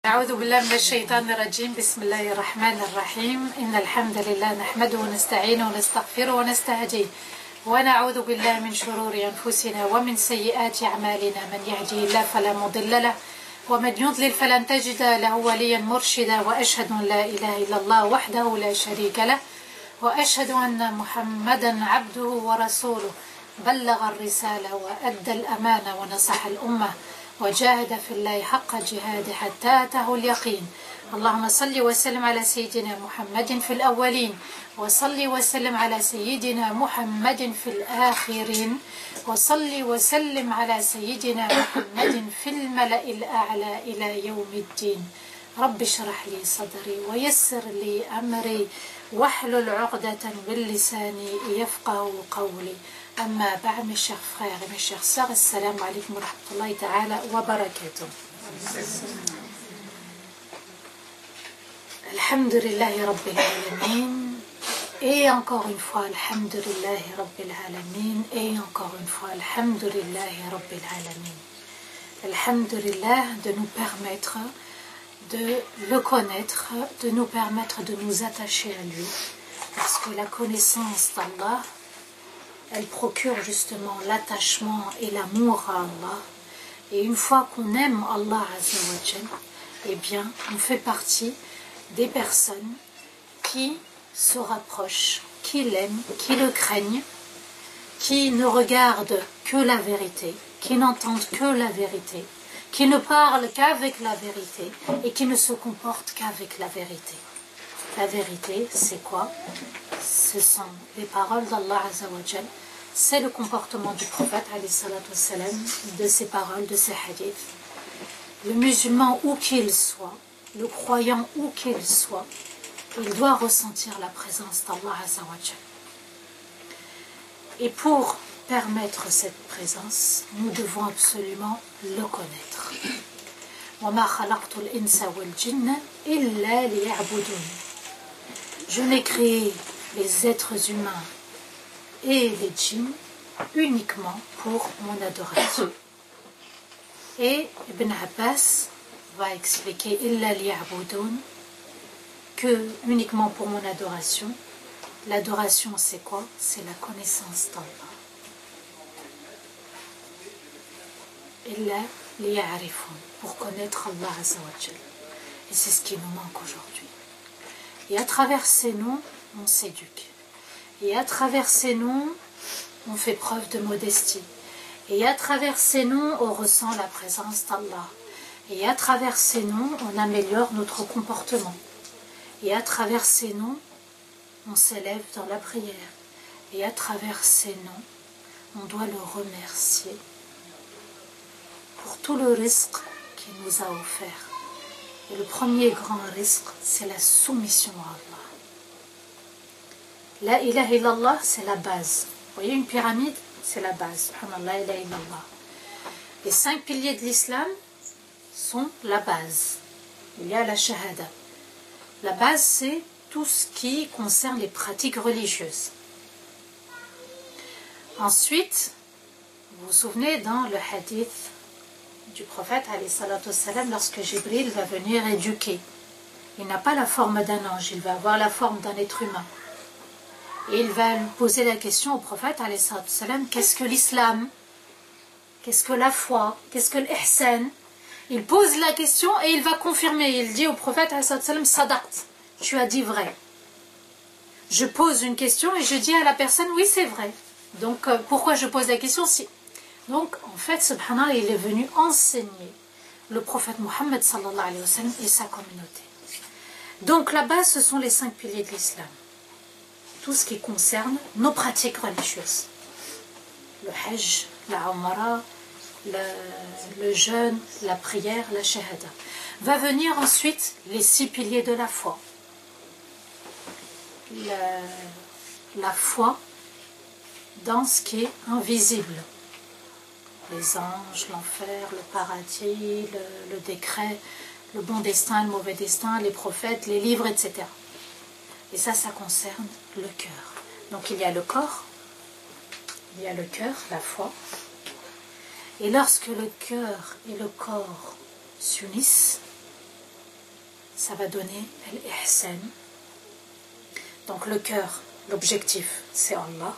أعوذ بالله من الشيطان الرجيم. بسم الله الرحمن الرحيم. إن الحمد لله نحمده ونستعينه ونستغفره ونستهديه ونعوذ بالله من شرور أنفسنا ومن سيئات أعمالنا. من يهده الله فلا مضل له ومن يضلل فلن تجد له وليا مرشدا. وأشهد أن لا إله إلا الله وحده لا شريك له وأشهد أن محمدا عبده ورسوله بلغ الرسالة وأدى الأمانة ونصح الأمة وجاهد في الله حق جهاده حتى أتاه اليقين. اللهم صل وسلم على سيدنا محمد في الأولين وصل وسلم على سيدنا محمد في الآخرين وصل وسلم على سيدنا محمد في الملأ الأعلى إلى يوم الدين. رب اشرح لي صدري ويسر لي أمري واحلل عقدة من لساني يفقه قولي. أما بعد mes chers frères et mes chères sœurs, assalamu alaikum wa rahmatullahi ta'ala wa barakatuh. Alhamdulillahi rabbil alamin. Et encore une fois, alhamdulillahi rabbil alamin. Et encore une fois, alhamdulillahi rabbil alamin. Alhamdulillah de nous permettre de le connaître, de nous permettre de nous attacher à lui. Parce que la connaissance d'Allah, elle procure justement l'attachement et l'amour à Allah. Et une fois qu'on aime Allah Azza wa Jal, eh bien, on fait partie des personnes qui se rapprochent, qui l'aiment, qui le craignent, qui ne regardent que la vérité, qui n'entendent que la vérité, qui ne parlent qu'avec la vérité et qui ne se comportent qu'avec la vérité. La vérité, c'est quoi? Ce sont les paroles d'Allah Azza wa Jal, c'est le comportement du prophète alayhi salatu wassalam, de ses paroles, de ses hadiths. Le musulman, où qu'il soit, le croyant, où qu'il soit, il doit ressentir la présence d'Allah Azza wa Jal. Et pour permettre cette présence, nous devons absolument le connaître. وَمَا خَلَقْتُ الْإِنسَ وَالْجِنَّ إِلَّا لِيَعْبُدُونِ. Je n'ai créé les êtres humains et les djinns uniquement pour mon adoration. Et Ibn Abbas va expliquer illa liya'budun, que uniquement pour mon adoration. L'adoration, c'est quoi? C'est la connaissance d'Allah. Illa liya'rifun, pour connaître Allah Azza wa Jal. Et c'est ce qui nous manque aujourd'hui. Et à travers ces noms, on s'éduque. Et à travers ces noms, on fait preuve de modestie. Et à travers ces noms, on ressent la présence d'Allah. Et à travers ces noms, on améliore notre comportement. Et à travers ces noms, on s'élève dans la prière. Et à travers ces noms, on doit le remercier pour tout le risque qu'il nous a offert. Et le premier grand risque, c'est la soumission à Allah. La ilaha illallah, c'est la base. Vous voyez une pyramide, c'est la base. Subhanallah, la ilaha illallah. Les 5 piliers de l'islam sont la base. Il y a la shahada. La base, c'est tout ce qui concerne les pratiques religieuses. Ensuite, vous vous souvenez dans le hadith du prophète, alayhi salatu wassalam, lorsque Jibril va venir éduquer. Il n'a pas la forme d'un ange, il va avoir la forme d'un être humain. Et il va lui poser la question au prophète, alayhi salatu wassalam, qu'est-ce que l'islam? Qu'est-ce que la foi? Qu'est-ce que l'ihsan? Il pose la question et il va confirmer. Il dit au prophète, alayhi salatu wassalam, sadaqt, tu as dit vrai. Je pose une question et je dis à la personne, oui, c'est vrai. Donc, pourquoi je pose la question? Donc, en fait, subhanallah, il est venu enseigner le prophète Mohammed sallallahu alayhi wa sallam et sa communauté. Donc, là-bas, ce sont les 5 piliers de l'islam. Tout ce qui concerne nos pratiques religieuses. Le hajj, la umrah, le jeûne, la prière, la shahada. Va venir ensuite les 6 piliers de la foi. La foi dans ce qui est invisible. Les anges, l'enfer, le paradis, le décret, le bon destin, le mauvais destin, les prophètes, les livres, etc. Et ça concerne le cœur. Donc il y a le corps, il y a le cœur, la foi. Et lorsque le cœur et le corps s'unissent, ça va donner l'ihsan. Donc le cœur, l'objectif, c'est Allah.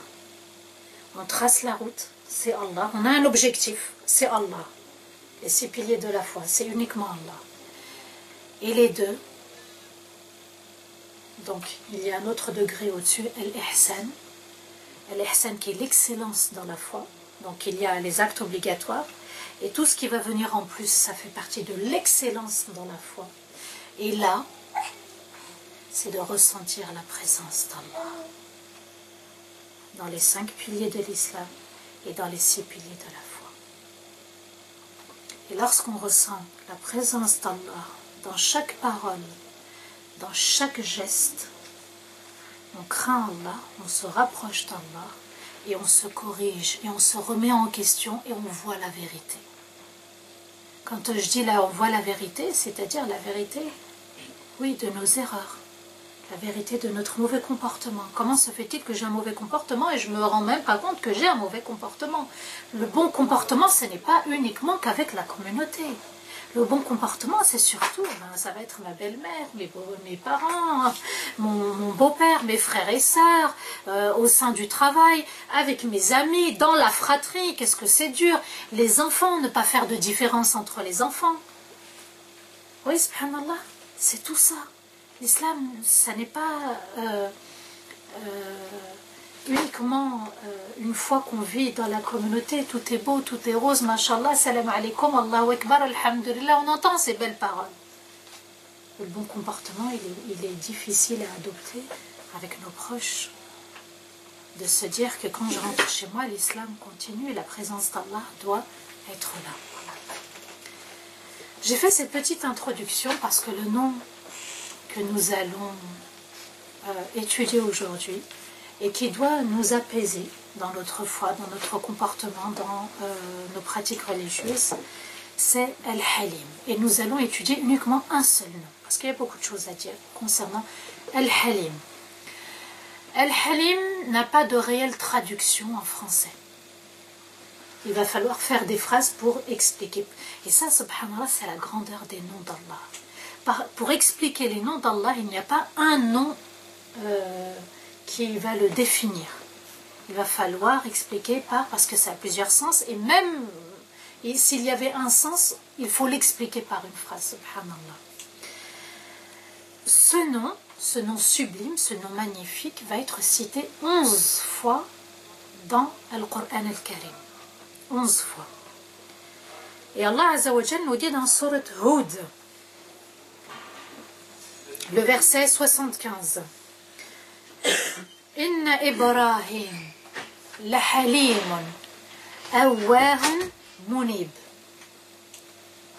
On trace la route, c'est Allah. On a un objectif, c'est Allah. Les 6 piliers de la foi, c'est uniquement Allah. Et les deux, donc il y a un autre degré au-dessus, l'ihsan. L'ihsan qui est l'excellence dans la foi. Donc il y a les actes obligatoires. Et tout ce qui va venir en plus, ça fait partie de l'excellence dans la foi. Et là, c'est de ressentir la présence d'Allah dans les 5 piliers de l'islam et dans les 6 piliers de la foi. Et lorsqu'on ressent la présence d'Allah dans chaque parole, dans chaque geste, on craint Allah, on se rapproche d'Allah et on se corrige et on se remet en question et on voit la vérité. Quand je dis là on voit la vérité, c'est-à-dire la vérité, oui, de nos erreurs. La vérité de notre mauvais comportement. Comment se fait-il que j'ai un mauvais comportement et je ne me rends même pas compte que j'ai un mauvais comportement? Le bon comportement, ce n'est pas uniquement qu'avec la communauté. Le bon comportement, c'est surtout, ça va être ma belle-mère, mes parents, mon beau-père, mes frères et sœurs, au sein du travail, avec mes amis, dans la fratrie. Qu'est-ce que c'est dur? Les enfants, ne pas faire de différence entre les enfants. Oui, subhanallah, c'est tout ça. L'islam, ça n'est pas uniquement une fois qu'on vit dans la communauté, tout est beau, tout est rose, mashallah, salam alaikum, Allahu akbar, alhamdulillah, on entend ces belles paroles. Le bon comportement, il est difficile à adopter avec nos proches. De se dire que quand je rentre chez moi, l'islam continue et la présence d'Allah doit être là. J'ai fait cette petite introduction parce que le nom que nous allons étudier aujourd'hui et qui doit nous apaiser dans notre foi, dans notre comportement, dans nos pratiques religieuses, c'est Al-Halim. Et nous allons étudier uniquement un seul nom, parce qu'il y a beaucoup de choses à dire concernant Al-Halim. Al-Halim n'a pas de réelle traduction en français. Il va falloir faire des phrases pour expliquer. Et ça, subhanallah, c'est la grandeur des noms d'Allah. Pour expliquer les noms d'Allah, il n'y a pas un nom qui va le définir. Il va falloir expliquer parce que ça a plusieurs sens, et même s'il y avait un sens, il faut l'expliquer par une phrase, subhanallah. Ce nom sublime, ce nom magnifique, va être cité 11 fois dans le Coran al-Karim. 11 fois. Et Allah Azza wa Jal nous dit dans Surat Hud, le verset 75. Inna Ibrahim la halimun awwahun munib.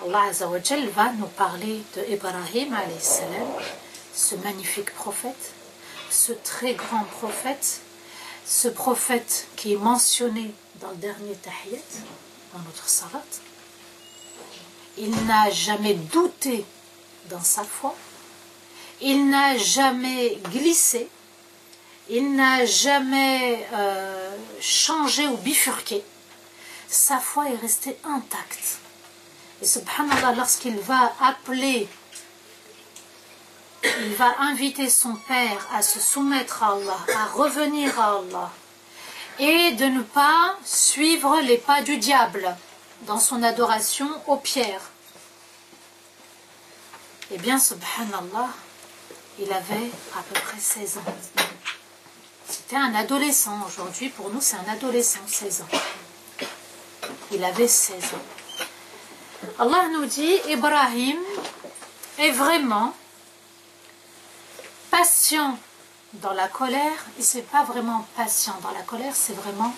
Allah Azza wa Jal va nous parler de Ibrahim alayhi salam, ce magnifique prophète, ce très grand prophète, ce prophète qui est mentionné dans le dernier tahiyat, dans notre salat. Il n'a jamais douté dans sa foi, il n'a jamais glissé, il n'a jamais changé ou bifurqué. Sa foi est restée intacte. Et subhanallah, lorsqu'il va appeler, il va inviter son père à se soumettre à Allah, à revenir à Allah, et de ne pas suivre les pas du diable dans son adoration aux pierres. Eh bien, subhanallah, il avait à peu près 16 ans. C'était un adolescent. Aujourd'hui, pour nous, c'est un adolescent, 16 ans. Il avait 16 ans. Allah nous dit, Ibrahim est vraiment patient dans la colère, et c'est pas vraiment patient dans la colère, c'est vraiment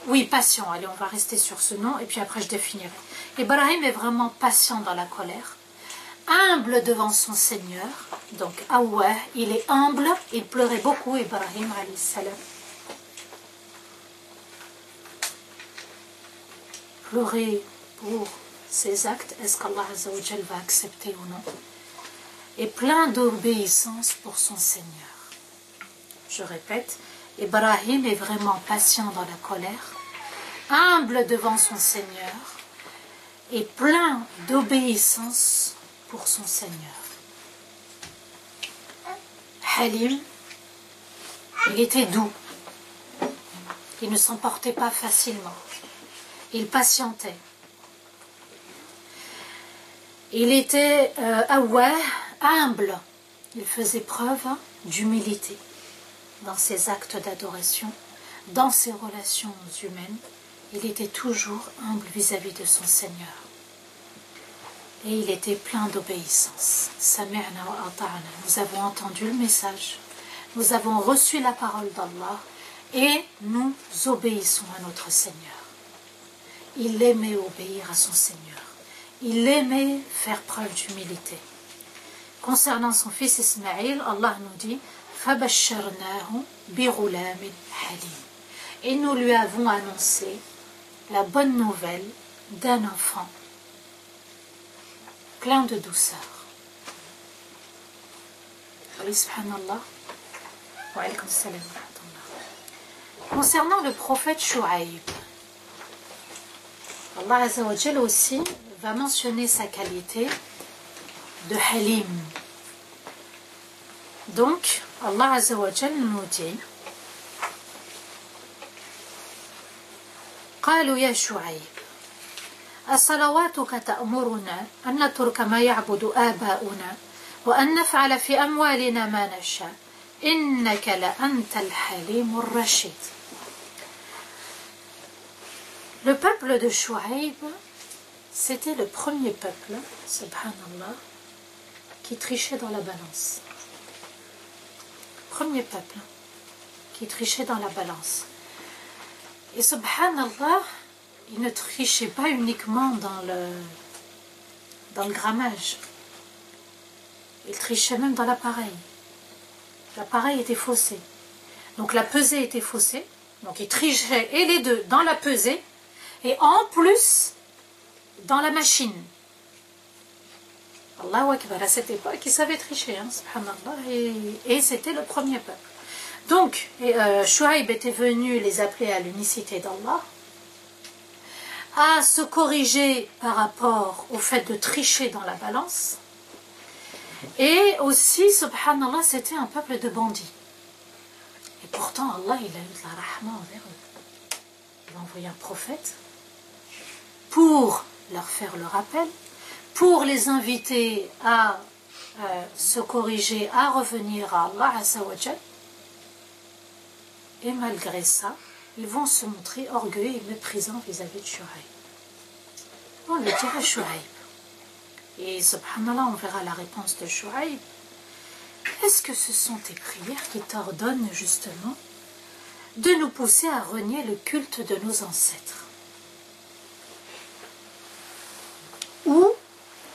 oui, patient. Allez, on va rester sur ce nom et puis après je définirai. Ibrahim est vraiment patient dans la colère, humble devant son Seigneur. Donc Awwah, il est humble, il pleurait beaucoup, Ibrahim alayhi salam. Pleurer pour ses actes, est-ce qu'Allah Azza wa Jal va accepter ou non? Et plein d'obéissance pour son Seigneur. Je répète, Ibrahim est vraiment patient dans la colère, humble devant son Seigneur et plein d'obéissance pour son Seigneur. Halim, il était doux. Il ne s'emportait pas facilement. Il patientait. Il était humble. Il faisait preuve d'humilité dans ses actes d'adoration, dans ses relations humaines. Il était toujours humble vis-à-vis de son Seigneur. Et il était plein d'obéissance. Sami'na wa ata'na. Nous avons entendu le message. Nous avons reçu la parole d'Allah et nous obéissons à notre Seigneur. Il aimait obéir à son Seigneur. Il aimait faire preuve d'humilité. Concernant son fils Ismaïl, Allah nous dit فَبَشَّرْنَاهُ بِغُلَامٍ حَلِيمٍ. Et nous lui avons annoncé la bonne nouvelle d'un enfant plein de douceur. Oui, subhanallah. Wa alaykum salam wa rahmatullah. Concernant le prophète Shu'aib, Allah Azza wa Jal aussi va mentionner sa qualité de Halim. Donc, Allah Azza wa Jal nous dit قالوا يا شعيب أصلواتك تأمرنا أن نترك ما يعبد آباؤنا وأن نفعل في أموالنا ما نشاء إنك لأنت الحليم الرشيد. Le peuple de Shu'aib, c'était le premier peuple, subhanallah, qui trichait dans la balance. Premier peuple qui trichait dans la balance. Et subhanallah, il ne trichait pas uniquement dans le grammage. Il trichait même dans l'appareil. L'appareil était faussé. Donc la pesée était faussée. Donc il trichait et les deux dans la pesée et en plus dans la machine. Allahu Akbar, à cette époque, il savait tricher, hein, subhanallah, et c'était le premier peuple. Donc, Shu'aib était venu les appeler à l'unicité d'Allah, à se corriger par rapport au fait de tricher dans la balance, et aussi, subhanallah, c'était un peuple de bandits. Et pourtant, Allah, il a eu de la rahma envers eux. Il a envoyé un prophète pour leur faire le rappel, pour les inviter à se corriger, à revenir à Allah Azza wa Jal. Et malgré ça, ils vont se montrer orgueilleux et méprisants vis-à-vis de Shu'aib. On le dira à Shu'aib. Et subhanallah, on verra la réponse de Shu'aib. Est-ce que ce sont tes prières qui t'ordonnent justement de nous pousser à renier le culte de nos ancêtres? Ou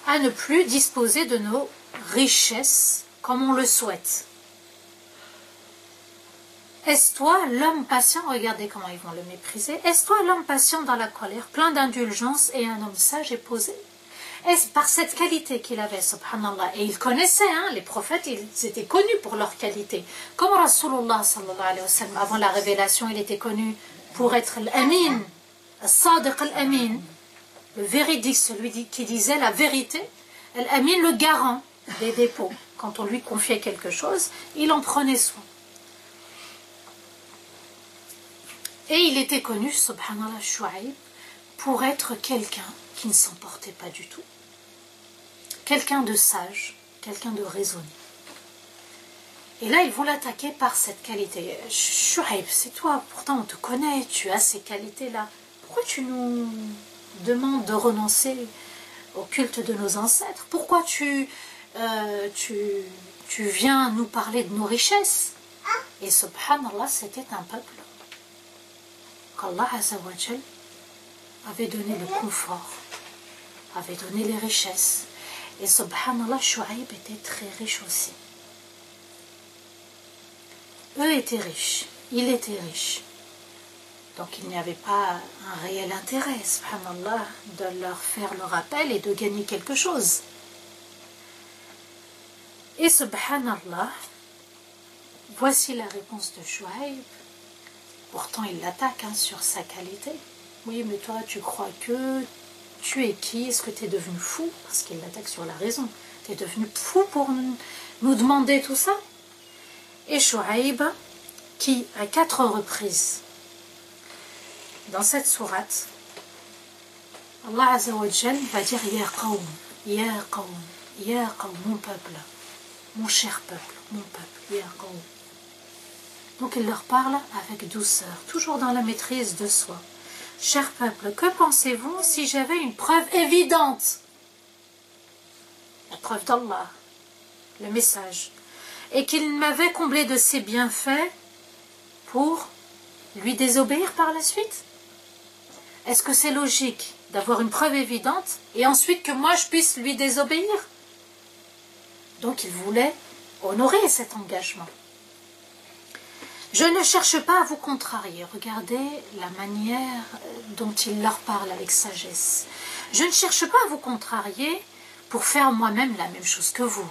à ne plus disposer de nos richesses comme on le souhaite? Est-ce toi l'homme patient, regardez comment ils vont le mépriser, est-ce toi l'homme patient dans la colère, plein d'indulgence et un homme sage et posé? Est-ce par cette qualité qu'il avait, subhanallah, et il connaissait, hein, les prophètes, ils étaient connus pour leur qualité. Comme Rasulullah sallallahu alayhi wa sallam, avant la révélation, il était connu pour être l'amin, al-sadiq al-amin, le véridique, celui qui disait la vérité, al-amin, le garant des dépôts. Quand on lui confiait quelque chose, il en prenait soin. Et il était connu, subhanallah, Shu'aib, pour être quelqu'un qui ne s'emportait pas du tout. Quelqu'un de sage, quelqu'un de raisonné. Et là, ils vont l'attaquer par cette qualité. Shu'aib, c'est toi, pourtant on te connaît, tu as ces qualités-là. Pourquoi tu nous demandes de renoncer au culte de nos ancêtres? Pourquoi tu viens nous parler de nos richesses? Et subhanallah, c'était un peuple qu'Allah Azza wa Jal avait donné le confort, avait donné les richesses. Et subhanallah, Shu'aib était très riche aussi. Eux étaient riches, il était riche. Donc il n'y avait pas un réel intérêt, subhanallah, de leur faire le rappel et de gagner quelque chose. Et subhanallah, voici la réponse de Shu'aib. Pourtant, il l'attaque, hein, sur sa qualité. Oui, mais toi, tu crois que tu es qui? Est-ce que tu es devenu fou? Parce qu'il l'attaque sur la raison. T'es devenu fou pour nous demander tout ça? Et Shu'aib, qui à 4 reprises, dans cette sourate, Allah Azza wa Jal va dire Ya qawm, Ya qawm, Ya qawm, mon peuple, mon cher peuple, mon peuple, Ya qawm. Donc il leur parle avec douceur, toujours dans la maîtrise de soi. Cher peuple, que pensez-vous si j'avais une preuve évidente? La preuve d'Allah, le message, et qu'il m'avait comblé de ses bienfaits pour lui désobéir par la suite? Est-ce que c'est logique d'avoir une preuve évidente et ensuite que moi je puisse lui désobéir? Donc il voulait honorer cet engagement. Je ne cherche pas à vous contrarier. Regardez la manière dont il leur parle avec sagesse. Je ne cherche pas à vous contrarier pour faire moi-même la même chose que vous.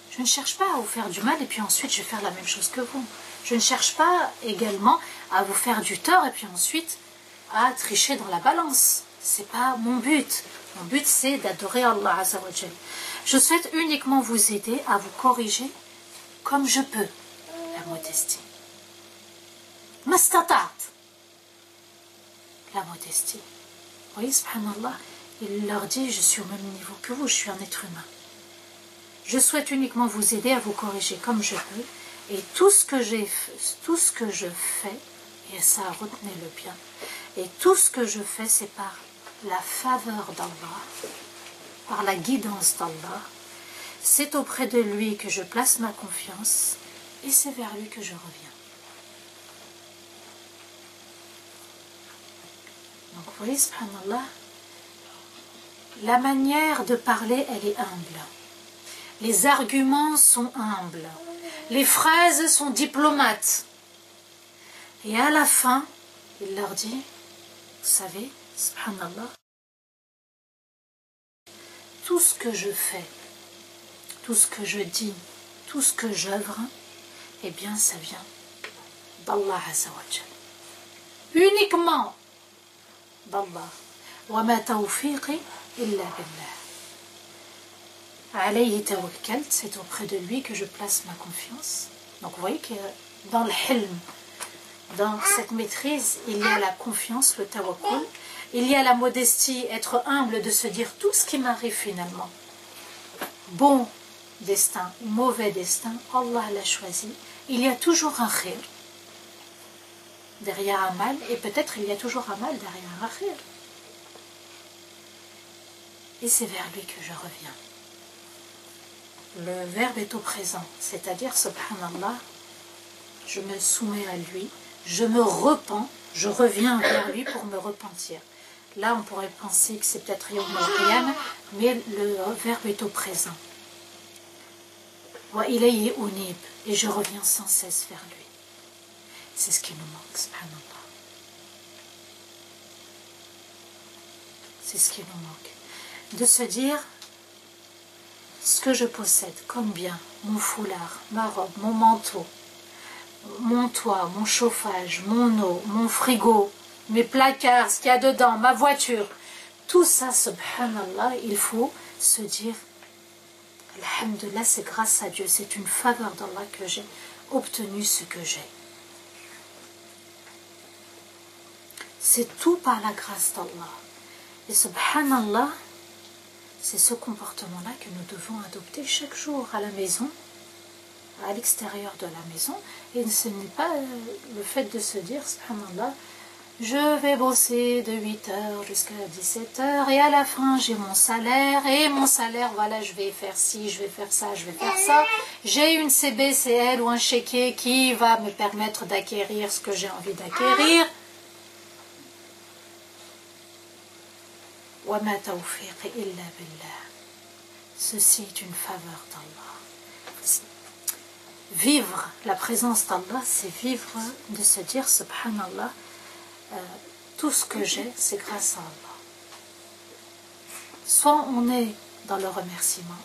Je ne cherche pas à vous faire du mal et puis ensuite je vais faire la même chose que vous. Je ne cherche pas également à vous faire du tort et puis ensuite à tricher dans la balance. C'est pas mon but. Mon but c'est d'adorer Allah Azza wa Jal. Je souhaite uniquement vous aider à vous corriger comme je peux. La modestie. Mastatat. La modestie. Vous voyez, subhanallah, il leur dit, je suis au même niveau que vous, je suis un être humain. Je souhaite uniquement vous aider à vous corriger comme je peux. Et tout ce que je fais, et ça retenez-le bien, et tout ce que je fais, c'est par la faveur d'Allah, par la guidance d'Allah. C'est auprès de lui que je place ma confiance, et c'est vers lui que je reviens. Donc vous voyez, subhanallah, la manière de parler, elle est humble. Les arguments sont humbles. Les phrases sont diplomates. Et à la fin, il leur dit, vous savez, subhanallah, tout ce que je fais, tout ce que je dis, tout ce que j'œuvre, eh bien ça vient d'Allah Azza wa Jal. Uniquement d'Allah. Wa ma tawfiqi illa billah. Alayhi tawakkalt, c'est auprès de lui que je place ma confiance. Donc vous voyez que dans le hilm, dans cette maîtrise, il y a la confiance, le tawakkul, il y a la modestie, être humble, de se dire tout ce qui m'arrive finalement. Bon destin, mauvais destin, Allah l'a choisi. Il y a toujours un khir derrière un mal, et peut-être il y a toujours un mal derrière un khir. Et c'est vers lui que je reviens. Le verbe est au présent, c'est-à-dire, subhanallah, je me soumets à lui, je me repens, je reviens vers lui pour me repentir. Là, on pourrait penser que c'est peut-être Yawm al-Qiyamah, mais le verbe est au présent. Wa ilayhi unib, et je reviens sans cesse vers lui. C'est ce qui nous manque, subhanallah. C'est ce qui nous manque. De se dire, ce que je possède comme bien, mon foulard, ma robe, mon manteau, mon toit, mon chauffage, mon eau, mon frigo, mes placards, ce qu'il y a dedans, ma voiture, tout ça, subhanallah, il faut se dire, alhamdulillah, c'est grâce à Dieu, c'est une faveur d'Allah que j'ai obtenu ce que j'ai. C'est tout par la grâce d'Allah. Et subhanallah, c'est ce comportement-là que nous devons adopter chaque jour à la maison, à l'extérieur de la maison. Et ce n'est pas le fait de se dire, subhanallah, je vais bosser de 8h jusqu'à 17h et à la fin j'ai mon salaire, et mon salaire, voilà, je vais faire ci, je vais faire ça, je vais faire ça. J'ai une CBCL ou un chéquier qui va me permettre d'acquérir ce que j'ai envie d'acquérir. Wa ma tawfiqi illa billah. Ceci est une faveur d'Allah. Vivre la présence d'Allah, c'est vivre, de se dire, subhanallah, tout ce que j'ai, c'est grâce à Allah. Soit on est dans le remerciement,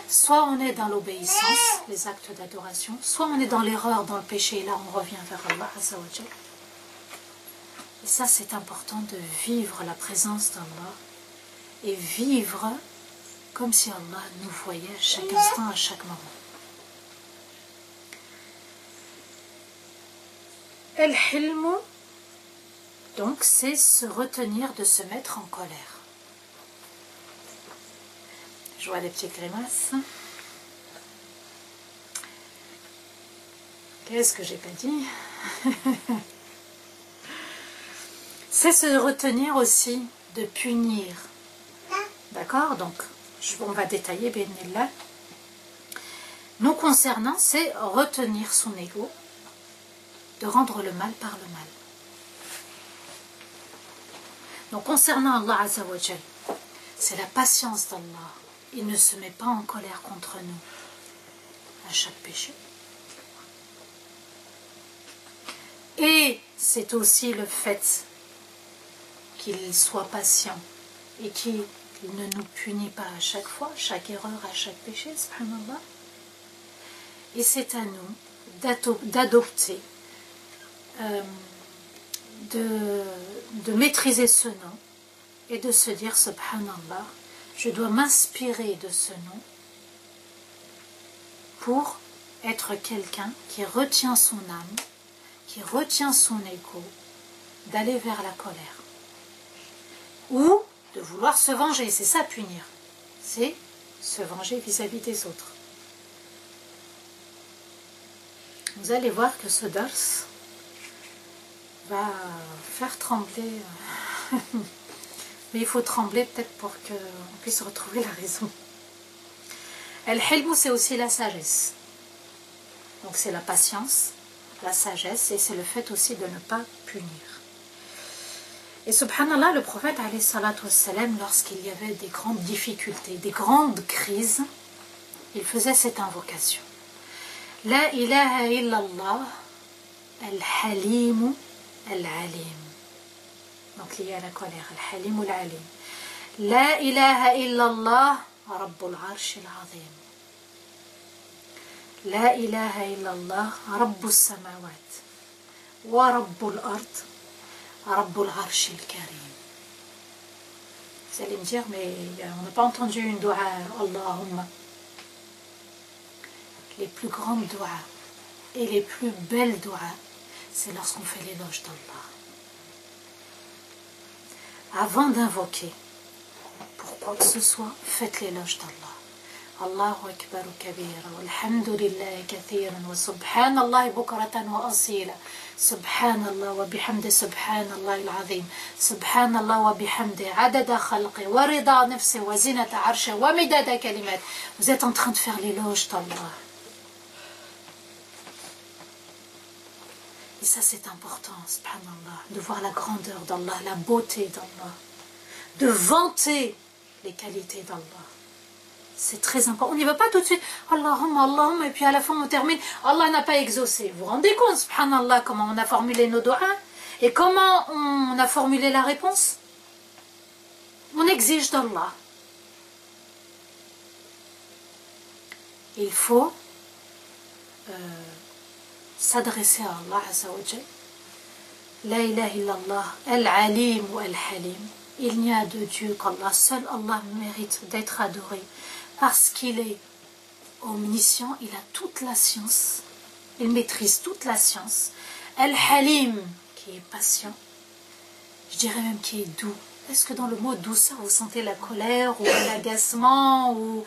soit on est dans l'obéissance, les actes d'adoration, soit on est dans l'erreur, dans le péché, et là on revient vers Allah Azza wa Jal. Et ça, c'est important de vivre la présence d'Allah et vivre comme si Allah nous voyait à chaque instant, à chaque moment. Al-hilm, donc, c'est se retenir de se mettre en colère. Je vois des petites grimaces. Qu'est-ce que j'ai pas dit? C'est se retenir aussi de punir. D'accord? Donc, on va détailler, bénillah. Nous concernant, c'est retenir son ego, de rendre le mal par le mal. Donc, concernant Allah Azza wa Jal, c'est la patience d'Allah. Il ne se met pas en colère contre nous à chaque péché. Et c'est aussi le fait qu'il soit patient et qu'il ne nous punit pas à chaque fois, chaque erreur, à chaque péché, subhanallah. Et c'est à nous d'adopter, de maîtriser ce nom et de se dire, subhanallah, je dois m'inspirer de ce nom pour être quelqu'un qui retient son âme, qui retient son ego, d'aller vers la colère. Ou de vouloir se venger, c'est ça punir. C'est se venger vis-à-vis des autres. Vous allez voir que ce dars va faire trembler. Mais il faut trembler peut-être pour qu'on puisse retrouver la raison. Al-hilm, c'est aussi la sagesse. Donc c'est la patience, la sagesse, et c'est le fait aussi de ne pas punir. Et subhanallah, le prophète alayhi salatu wassalam, lorsqu'il y avait des grandes difficultés, des grandes crises, il faisait cette invocation. La ilaha illallah al-halim al-alim. Donc lié à la colère, al-halim al-alim. La ilaha illallah rabbul arsh al-azim. La ilaha illallah rabbus samawat wa rabbul ard rabbul arsh al-karim. Vous allez me dire, mais on n'a pas entendu une dua Allahumma. Les plus grandes doigts et les plus belles doigts, c'est lorsqu'on fait l'éloge d'Allah. Avant d'invoquer, pour quoi que ce soit, faites l'éloge d'Allah. Allahu akbar kabira, walhamdulillah kathiran, wa subhanallah bukratan wa asila, subhanallah wa bihamdi subhanallah al-azim, subhanallah wa bihamdi adada khalqi, wa rida nafsi, wa zinata arsha, wa midada kalimat. Vous êtes en train de faire l'éloge d'Allah. Et ça, c'est important, subhanallah, de voir la grandeur d'Allah, la beauté d'Allah, de vanter les qualités d'Allah. C'est très important. On n'y va pas tout de suite, Allahumma, Allahumma, et puis à la fin on termine, Allah n'a pas exaucé. Vous vous rendez compte, subhanallah, comment on a formulé nos doigts et comment on a formulé la réponse? On exige d'Allah. Il faut s'adresser à Allah Azza wa Jal. La ilaha illallah, al-alim ou al-halim. Il n'y a de Dieu qu'Allah. Seul Allah mérite d'être adoré parce qu'il est omniscient, il a toute la science, il maîtrise toute la science. Al-halim, qui est patient, je dirais même qui est doux. Est-ce que dans le mot douceur, vous sentez la colère ou l'agacement ou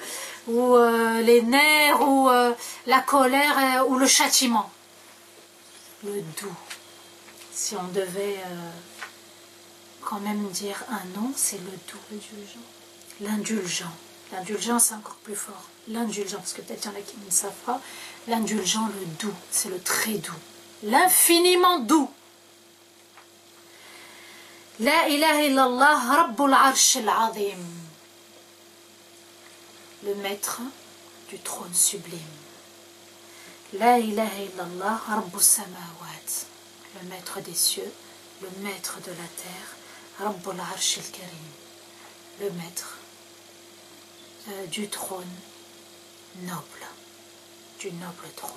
les nerfs ou la colère ou le châtiment? Le doux. Si on devait quand même dire un nom, c'est le doux. L'indulgent. L'indulgent, c'est encore plus fort. L'indulgent, parce que peut-être il y en a qui ne savent pas. L'indulgent, le doux, c'est le très doux. L'infiniment doux. La ilaha illallah rabbul arsh al-azim. Le maître du trône sublime. La ilaha illallah rabbus samawat. Le maître des cieux, le maître de la terre, rabbul arsh al-karim. Le maître du trône noble, du noble trône.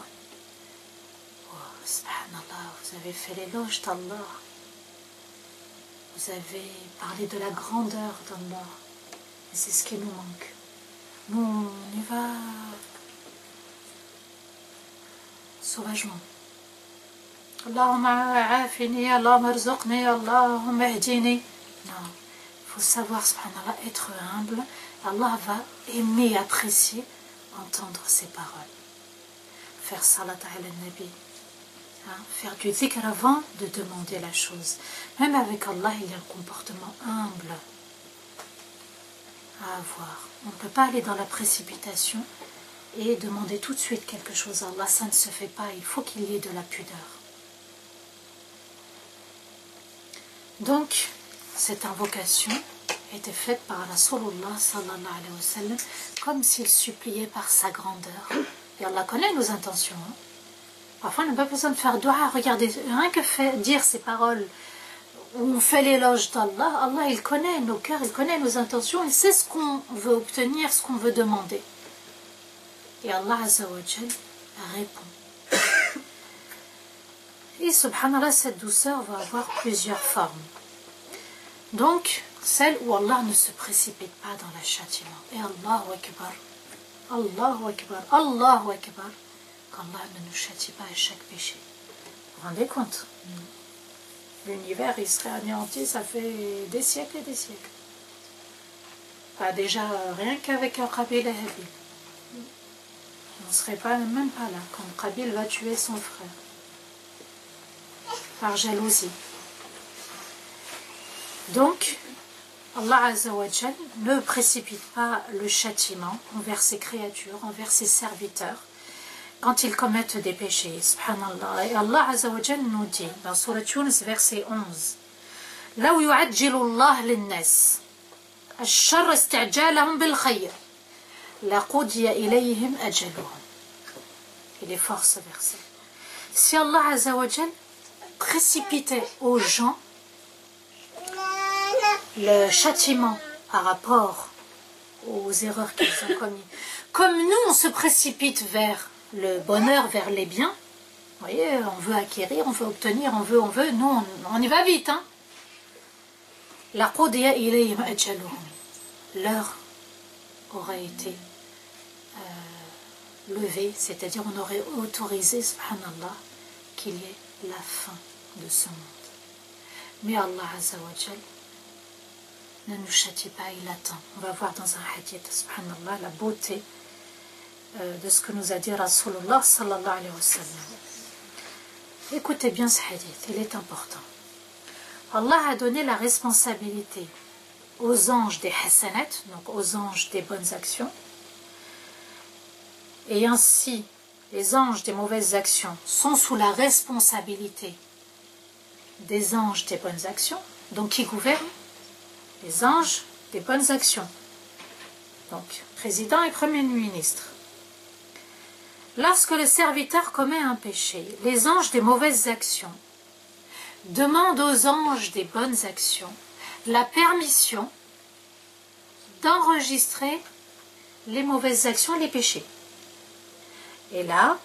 Oh, subhanallah, vous avez fait l'éloge d'Allah. Vous avez parlé de la grandeur d'Allah. Et c'est ce qui nous manque. Nous, on y va sauvagement. Allahumma afini, Allahumma rzuqni, Allahumma ihdini. Non, il faut savoir, subhanallah, être humble. Allah va aimer, apprécier, entendre ses paroles. Faire salat ala nabi. Faire du dhikr avant de demander la chose. Même avec Allah, il y a un comportement humble à avoir. On ne peut pas aller dans la précipitation et demander tout de suite quelque chose à Allah. Ça ne se fait pas. Il faut qu'il y ait de la pudeur. Donc, cette invocation était faite par Rasulullah sallallahu alayhi wa sallam comme s'il suppliait par sa grandeur. Et Allah connaît nos intentions. Parfois, on n'a pas besoin de faire dua. Regardez, rien que dire ces paroles où on fait l'éloge d'Allah, Allah, il connaît nos cœurs, il connaît nos intentions, il sait ce qu'on veut obtenir, ce qu'on veut demander. Et Allah Azza wa Jal répond. Et subhanallah, cette douceur va avoir plusieurs formes. Donc, celle où Allah ne se précipite pas dans le châtiment. Et Allahu Akbar, Allahu Akbar, Allahu Akbar. qu'Allah ne nous châtie pas à chaque péché. Vous vous rendez compte? L'univers, il serait anéanti, ça fait des siècles et des siècles. Pas déjà, rien qu'avec un Qabil et Habil. On ne serait même pas là, quand Qabil va tuer son frère. Par jalousie. Donc, Allah Azza wa Jal ne précipite pas le châtiment envers ses créatures, envers ses serviteurs, quand ils commettent des péchés, subhanallah. Et Allah Azza wa Jal nous dit, dans Surat Yunus, verset 11, لو يعجل الله للناس الشر استعجالهم بالخير لقضي إليهم أجلهم. Il est fort ce verset. Si Allah Azza wa Jal précipitait aux gens le châtiment par rapport aux erreurs qu'ils ont commises, comme nous on se précipite vers le bonheur, vers les biens, vous voyez, on veut acquérir, on veut obtenir, on veut, nous on y va vite, hein. L'heure aurait été levée, c'est-à-dire on aurait autorisé, subhanallah, qu'il y ait la fin de ce monde. Mais Allah Azza wa Jal ne nous châtie pas, il attend. On va voir dans un hadith, subhanallah, la beauté de ce que nous a dit Rasulullah sallallahu alayhi wa sallam. Écoutez bien ce hadith, il est important. Allah a donné la responsabilité aux anges des hasanat, donc aux anges des bonnes actions, et ainsi les anges des mauvaises actions sont sous la responsabilité des anges des bonnes actions, donc qui gouvernent les anges des bonnes actions, donc président et premier ministre. Lorsque le serviteur commet un péché, les anges des mauvaises actions demandent aux anges des bonnes actions la permission d'enregistrer les mauvaises actions et les péchés. Et là,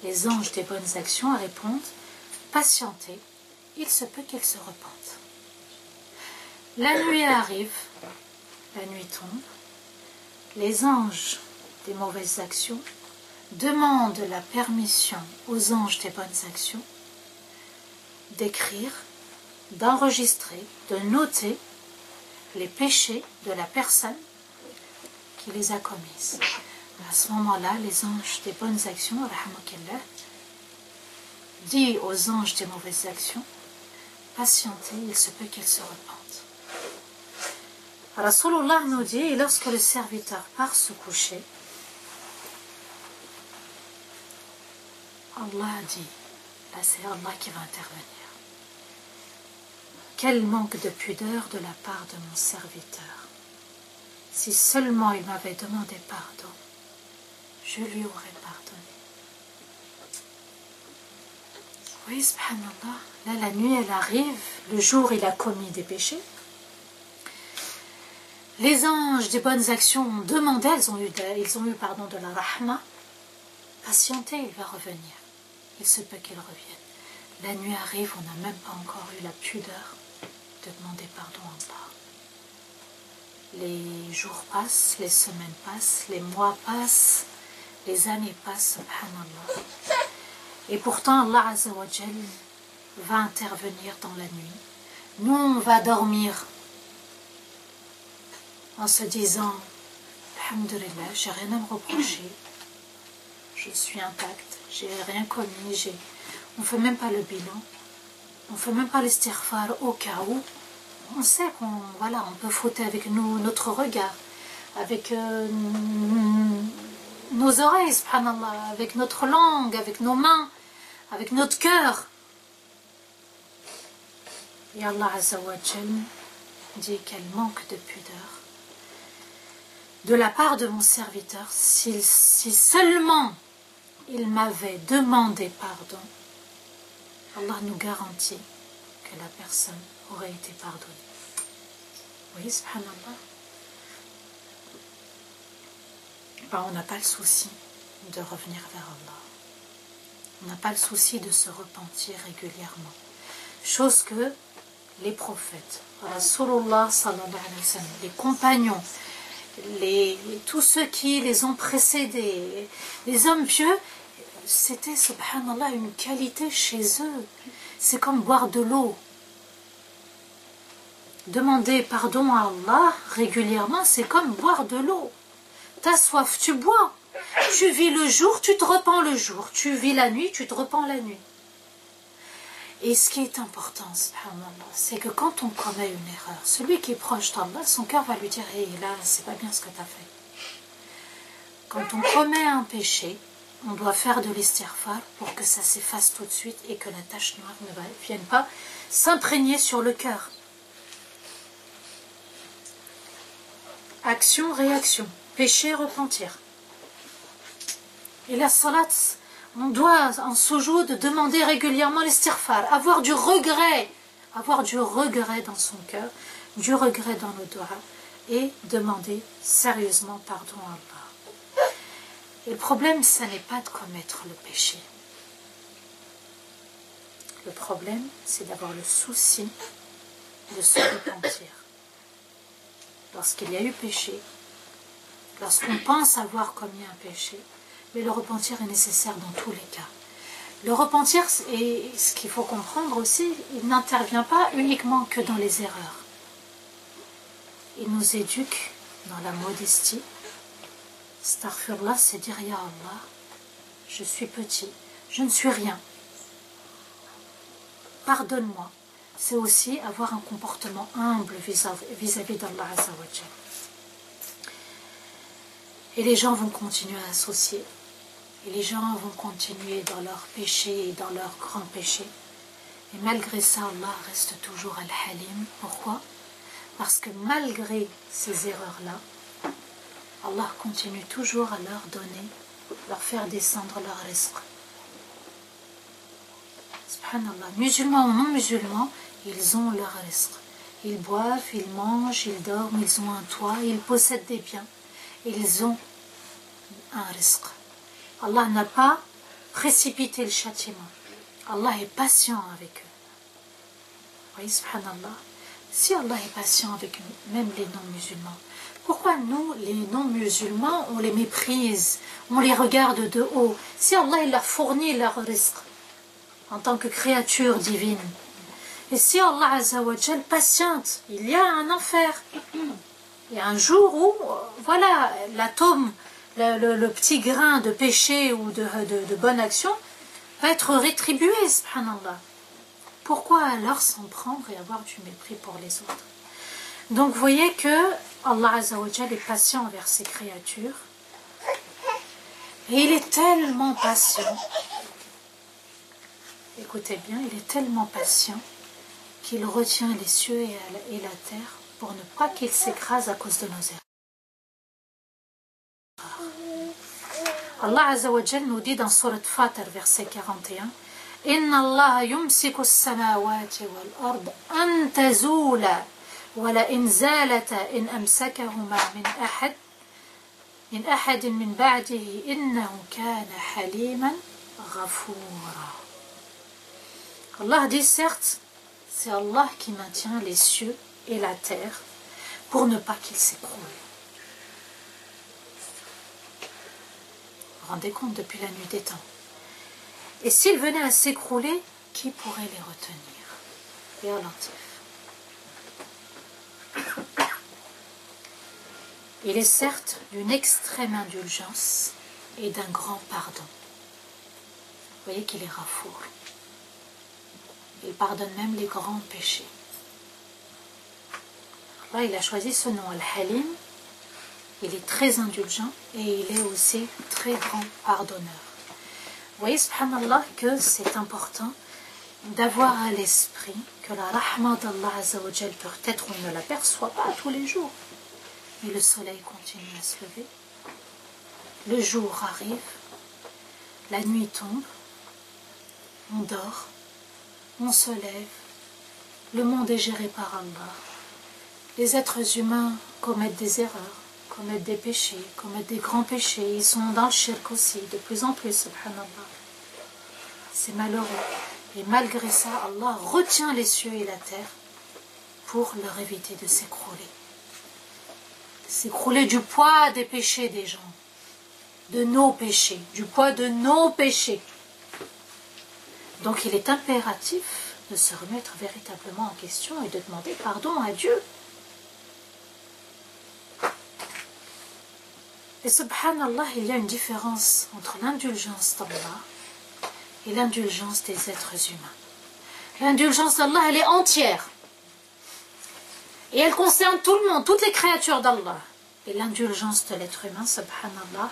les anges des bonnes actions répondent « Patientez, il se peut qu'ils se repentent. » La nuit arrive, la nuit tombe, les anges des mauvaises actions demandent la permission aux anges des bonnes actions d'écrire, d'enregistrer, de noter les péchés de la personne qui les a commises. À ce moment-là, les anges des bonnes actions, rahmakallah, dit aux anges des mauvaises actions, patientez, il se peut qu'ils se repentent. Rasulullah nous dit, et lorsque le serviteur part se coucher, Allah dit, là c'est Allah qui va intervenir. Quel manque de pudeur de la part de mon serviteur. Si seulement il m'avait demandé pardon, je lui aurais pardonné. Oui, subhanallah, là la nuit elle arrive, le jour il a commis des péchés. Les anges des bonnes actions ont demandé, ils ont eu de la rahma. Patientez, il va revenir. Il se peut qu'il revienne. La nuit arrive, on n'a même pas encore eu la pudeur de demander pardon à Allah. les jours passent, les semaines passent, les mois passent, les années passent, subhanallah. Et pourtant, Allah Azza wa Jal va intervenir dans la nuit. Nous, on va dormir en se disant, alhamdulillah, j'ai rien à me reprocher, je suis intacte, j'ai rien commis, on ne fait même pas le bilan, on ne fait même pas l'istighfar au cas où. On sait on peut fauter avec notre regard, avec nos oreilles, subhanallah, avec notre langue, avec nos mains, avec notre cœur. Et Allah Azza wa Jal dit qu'elle manque de pudeur. De la part de mon serviteur, si seulement il m'avait demandé pardon, Allah nous garantit que la personne aurait été pardonnée. Vous voyez, subhanallah. On n'a pas le souci de revenir vers Allah. On n'a pas le souci de se repentir régulièrement. Chose que les prophètes, Rasulullah sallallahu alayhi wa sallam, les compagnons, tous ceux qui les ont précédés, les hommes pieux, c'était, subhanallah, une qualité chez eux. C'est comme boire de l'eau. Demander pardon à Allah régulièrement, c'est comme boire de l'eau. T'as soif, tu bois. Tu vis le jour, tu te repens le jour. Tu vis la nuit, tu te repens la nuit. Et ce qui est important, subhanallah, c'est que quand on commet une erreur, celui qui est proche d'Allah, son cœur va lui dire « Hé, là, c'est pas bien ce que tu as fait ». Quand on commet un péché, on doit faire de l'istighfar pour que ça s'efface tout de suite et que la tache noire ne vienne pas s'imprégner sur le cœur. Action, réaction, péché, repentir. Et la salat, on doit en soujoud demander régulièrement l'istighfar, avoir du regret dans son cœur, du regret dans nos doigts et demander sérieusement pardon à Allah. Et le problème, ce n'est pas de commettre le péché. Le problème, c'est d'avoir le souci de se repentir. Lorsqu'il y a eu péché, lorsqu'on pense avoir commis un péché, mais le repentir est nécessaire dans tous les cas. Le repentir, et ce qu'il faut comprendre aussi, il n'intervient pas uniquement que dans les erreurs. Il nous éduque dans la modestie. Astaghfirullah, c'est dire Ya Allah, je suis petit, je ne suis rien. Pardonne-moi. C'est aussi avoir un comportement humble vis-à-vis d'Allah Azza wa Jal. Et les gens vont continuer à associer. Et les gens vont continuer dans leurs péchés et dans leurs grands péchés. Et malgré ça, Allah reste toujours Al-Halim. Pourquoi? Parce que malgré ces erreurs-là, Allah continue toujours à leur donner, leur faire descendre leur rizq. Subhanallah. Musulmans ou non musulmans, ils ont leur rizq. Ils boivent, ils mangent, ils dorment, ils ont un toit, ils possèdent des biens. Ils ont un rizq. Allah n'a pas précipité le châtiment. Allah est patient avec eux. Vous voyez, subhanallah. Si Allah est patient avec nous, même les non-musulmans, pourquoi nous, les non-musulmans, on les méprise, on les regarde de haut? Si Allah il leur fournit leur rizq en tant que créature divine, et si Allah Azza wa Jal patiente, il y a un enfer. Il y a un jour où, voilà, l'atome, le petit grain de péché ou de bonne action va être rétribué, subhanallah. Pourquoi alors s'en prendre et avoir du mépris pour les autres? Donc vous voyez que Allah Azza wa Jal est patient envers ses créatures. Et il est tellement patient. Écoutez bien, il est tellement patient qu'il retient les cieux et la terre pour ne pas qu'ils s'écrasent à cause de nos erreurs. Allah Azza wa Jal nous dit dans Surat Fatir, verset 41, « Inna Allah yumsiku as-samawati wal-ard an tazula wa la in zalata in amsakahuma min ahadin min ba'dihi innahu kana haliman ghafura. » Allah dit certes, c'est Allah qui maintient les cieux et la terre pour ne pas qu'ils s'écroulent. Vous vous rendez compte, depuis la nuit des temps. Et s'ils venaient à s'écrouler, qui pourrait les retenir? Ya Latif. Il est certes d'une extrême indulgence et d'un grand pardon. Vous voyez qu'il est Ghafour. Il pardonne même les grands péchés. Là, il a choisi ce nom, Al-Halim. Il est très indulgent et il est aussi très grand pardonneur. Vous voyez, subhanallah, que c'est important d'avoir à l'esprit que la rahma d'Allah Azzawajal, peut-être on ne l'aperçoit pas tous les jours, mais le soleil continue à se lever, le jour arrive, la nuit tombe, on dort, on se lève, le monde est géré par Allah. Les êtres humains commettent des erreurs, commettent des péchés, commettent des grands péchés, ils sont dans le shirk aussi, de plus en plus, subhanallah. C'est malheureux. Et malgré ça, Allah retient les cieux et la terre pour leur éviter de s'écrouler. S'écrouler du poids des péchés des gens, de nos péchés, du poids de nos péchés. Donc il est impératif de se remettre véritablement en question et de demander pardon à Dieu. Et subhanallah, il y a une différence entre l'indulgence d'Allah et l'indulgence des êtres humains. L'indulgence d'Allah, elle est entière. Et elle concerne tout le monde, toutes les créatures d'Allah. Et l'indulgence de l'être humain, subhanallah,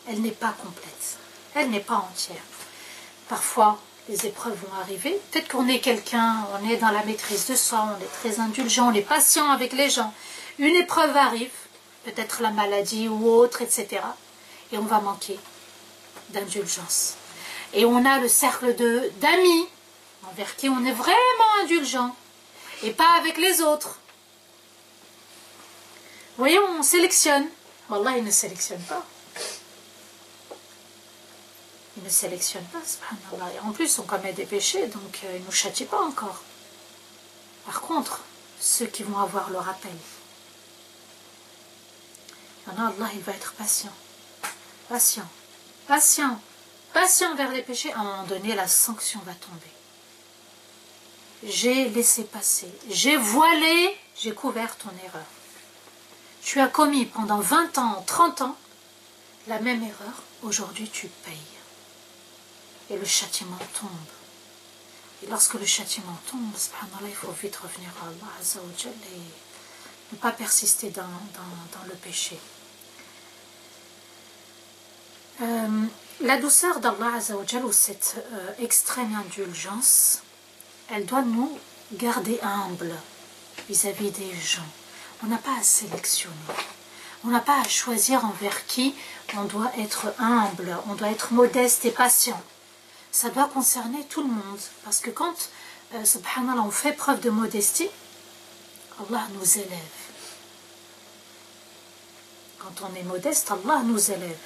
elle n'est pas complète. Elle n'est pas entière. Parfois, les épreuves vont arriver. Peut-être qu'on est quelqu'un, on est dans la maîtrise de soi, on est très indulgent, on est patient avec les gens. Une épreuve arrive, peut-être la maladie ou autre, etc. Et on va manquer d'indulgence. Et on a le cercle d'amis envers qui on est vraiment indulgent et pas avec les autres. Vous voyez, on sélectionne. Wallah, il ne sélectionne pas. Il ne sélectionne pas, subhanallah. Et en plus, on commet des péchés, donc il ne nous châtie pas encore. Par contre, ceux qui vont avoir le rappel, il y en a, Allah, il va être patient. Patient. Patient. Patient vers les péchés. À un moment donné, la sanction va tomber. J'ai laissé passer. J'ai voilé, j'ai couvert ton erreur. Tu as commis pendant 20 ans, 30 ans, la même erreur. Aujourd'hui, tu payes. Et le châtiment tombe. Et lorsque le châtiment tombe, subhanallah, il faut vite revenir à Allah Azza wa Jal et ne pas persister dans le péché. La douceur d'Allah Azza wa Jal, ou cette extrême indulgence, elle doit nous garder humbles vis-à-vis des gens. On n'a pas à sélectionner. On n'a pas à choisir envers qui on doit être humble, on doit être modeste et patient. Ça doit concerner tout le monde. Parce que quand, subhanallah, on fait preuve de modestie, Allah nous élève. Quand on est modeste, Allah nous élève.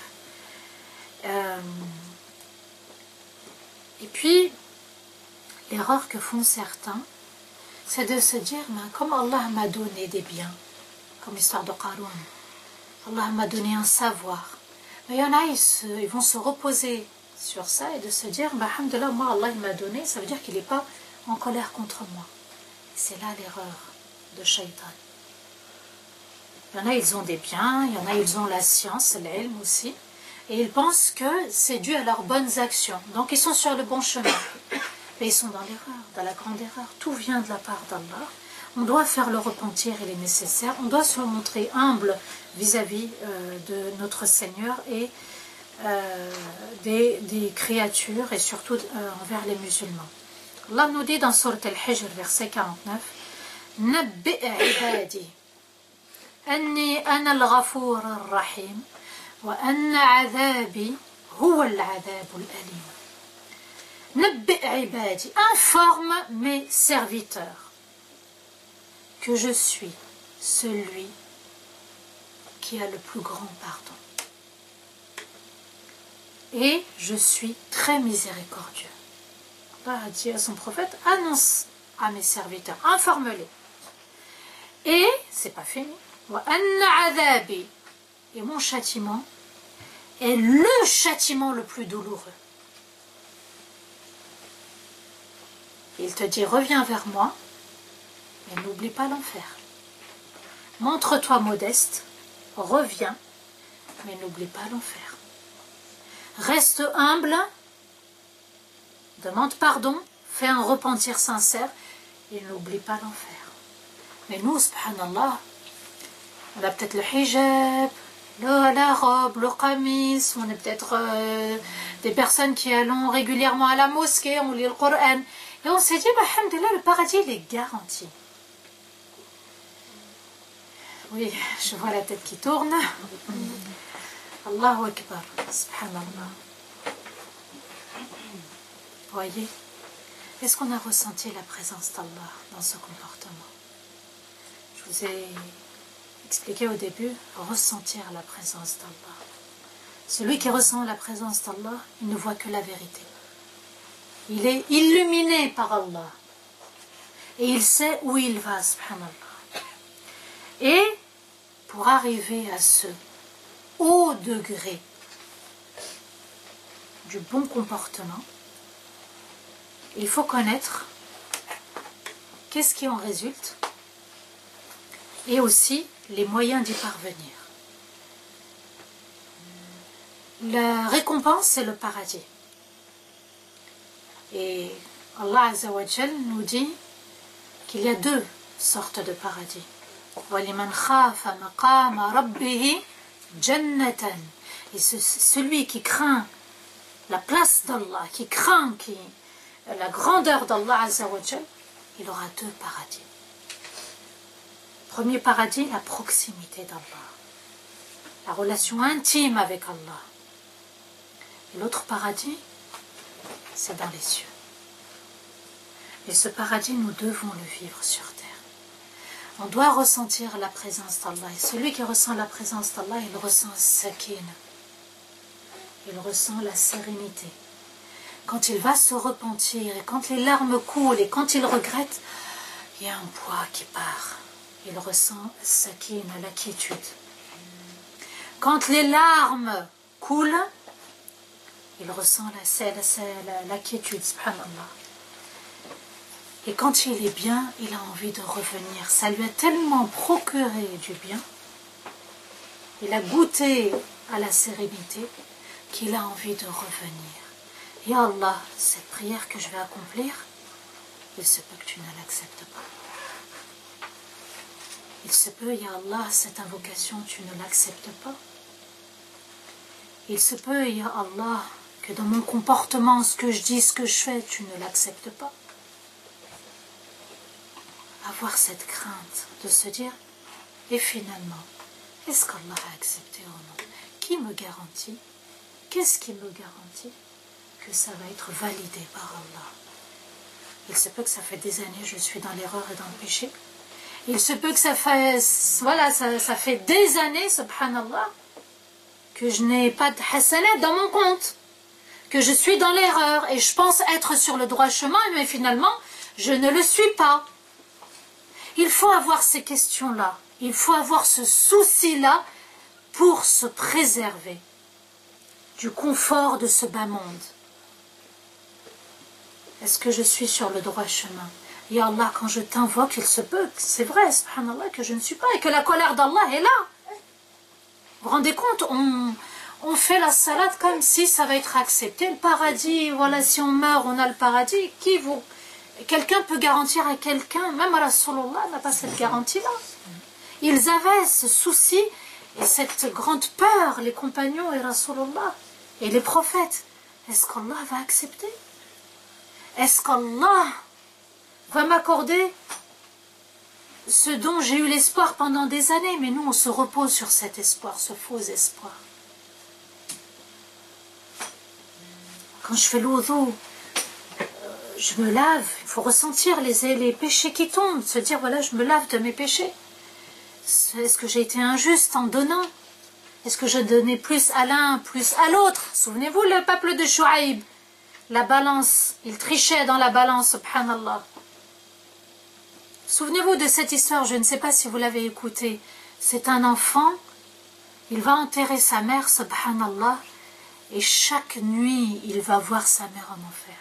Et puis, l'erreur que font certains, c'est de se dire, comme Allah m'a donné des biens, comme l'histoire de Qarun, Allah m'a donné un savoir. Mais il y en a, ils vont se reposer sur ça et de se dire, alhamdulillah, moi Allah il m'a donné, ça veut dire qu'il n'est pas en colère contre moi. Et c'est là l'erreur de Shaitan. Il y en a, ils ont des biens, il y en a, ils ont la science, l'ilm aussi, et ils pensent que c'est dû à leurs bonnes actions. Donc ils sont sur le bon chemin. Mais ils sont dans l'erreur, dans la grande erreur. Tout vient de la part d'Allah. On doit faire le repentir, il est nécessaire. On doit se montrer humble vis-à-vis de notre Seigneur et des créatures et surtout envers les musulmans. Allah nous dit dans Sourate Al-Hijr, verset 49, Nabbi' ibadi anni ana al-ghafour ar-rahim wa anna adhabi huwa al-adhab al-alim. Nabbi' ibadi, informe mes serviteurs que je suis celui qui a le plus grand pardon. Et je suis très miséricordieux. Allah a dit à son prophète, annonce à mes serviteurs, informe-les. Et, c'est pas fini, وَأَنَّ عَذَابِي, et mon châtiment est le châtiment le plus douloureux. Il te dit, reviens vers moi, mais n'oublie pas l'enfer. Montre-toi modeste, reviens, mais n'oublie pas l'enfer. Reste humble, demande pardon, fais un repentir sincère, et n'oublie pas l'enfer. Mais nous, subhanallah, on a peut-être le hijab, la robe, le qamis, on est peut-être des personnes qui allons régulièrement à la mosquée, on lit le Coran, et on s'est dit, bah, alhamdulillah, le paradis, il est garanti. Oui, je vois la tête qui tourne. Allahu Akbar, subhanallah. Voyez, est-ce qu'on a ressenti la présence d'Allah dans ce comportement? Je vous ai expliqué au début, ressentir la présence d'Allah. Celui qui ressent la présence d'Allah, il ne voit que la vérité. Il est illuminé par Allah. Et il sait où il va, subhanallah. Et pour arriver à ce haut degré du bon comportement, il faut connaître qu'est-ce qui en résulte et aussi les moyens d'y parvenir. La récompense, c'est le paradis. Et Allah Azza wa Jal nous dit qu'il y a deux sortes de paradis. وَلِمَنْ خَافَ مَقَامَ رَبِّهِ جَنَّةً. Et celui qui craint la place d'Allah, qui craint la grandeur d'Allah Azza wa Jal, il aura deux paradis. Premier paradis, la proximité d'Allah, la relation intime avec Allah. Et l'autre paradis, c'est dans les cieux. Et ce paradis, nous devons le vivre sur terre. On doit ressentir la présence d'Allah. Et celui qui ressent la présence d'Allah, il ressent sakina. Il ressent la sérénité. Quand il va se repentir, et quand les larmes coulent, et quand il regrette, il y a un poids qui part. Il ressent sakina, la quiétude. Quand les larmes coulent, il ressent la quiétude, subhanallah. Et quand il est bien, il a envie de revenir. Ça lui a tellement procuré du bien, il a goûté à la sérénité, qu'il a envie de revenir. Ya Allah, cette prière que je vais accomplir, il se peut que tu ne l'acceptes pas. Il se peut, Ya Allah, cette invocation, tu ne l'acceptes pas. Il se peut, Ya Allah, que dans mon comportement, ce que je dis, ce que je fais, tu ne l'acceptes pas. Avoir cette crainte de se dire, et finalement, est-ce qu'Allah a accepté ou non? Qui me garantit? Qu'est-ce qui me garantit que ça va être validé par Allah? Il se peut que ça fait des années je suis dans l'erreur et dans le péché. Il se peut que ça fait des années, subhanallah, que je n'ai pas de hasanat dans mon compte, que je suis dans l'erreur et je pense être sur le droit chemin, mais finalement, je ne le suis pas. Il faut avoir ces questions-là, il faut avoir ce souci-là pour se préserver du confort de ce bas monde. Est-ce que je suis sur le droit chemin? Ya Allah, quand je t'invoque, il se peut, c'est vrai, subhanallah, que je ne suis pas et que la colère d'Allah est là. Vous vous rendez compte, on fait la salade comme si ça va être accepté. Le paradis, voilà, si on meurt, on a le paradis. Quelqu'un peut garantir à quelqu'un, même Rasulullah n'a pas cette garantie-là. Ils avaient ce souci et cette grande peur, les compagnons et Rasulullah et les prophètes. Est-ce qu'Allah va accepter? Est-ce qu'Allah va m'accorder ce dont j'ai eu l'espoir pendant des années? Mais nous, on se repose sur cet espoir, ce faux espoir. Quand je fais l'oudou, je me lave, il faut ressentir les péchés qui tombent, se dire, voilà, je me lave de mes péchés. Est-ce que j'ai été injuste en donnant? Est-ce que je donnais plus à l'un, plus à l'autre? Souvenez-vous, le peuple de Chouaïb, la balance, il trichait dans la balance, subhanallah. Souvenez-vous de cette histoire, je ne sais pas si vous l'avez écoutée. C'est un enfant, il va enterrer sa mère, subhanallah, et chaque nuit, il va voir sa mère en enfer.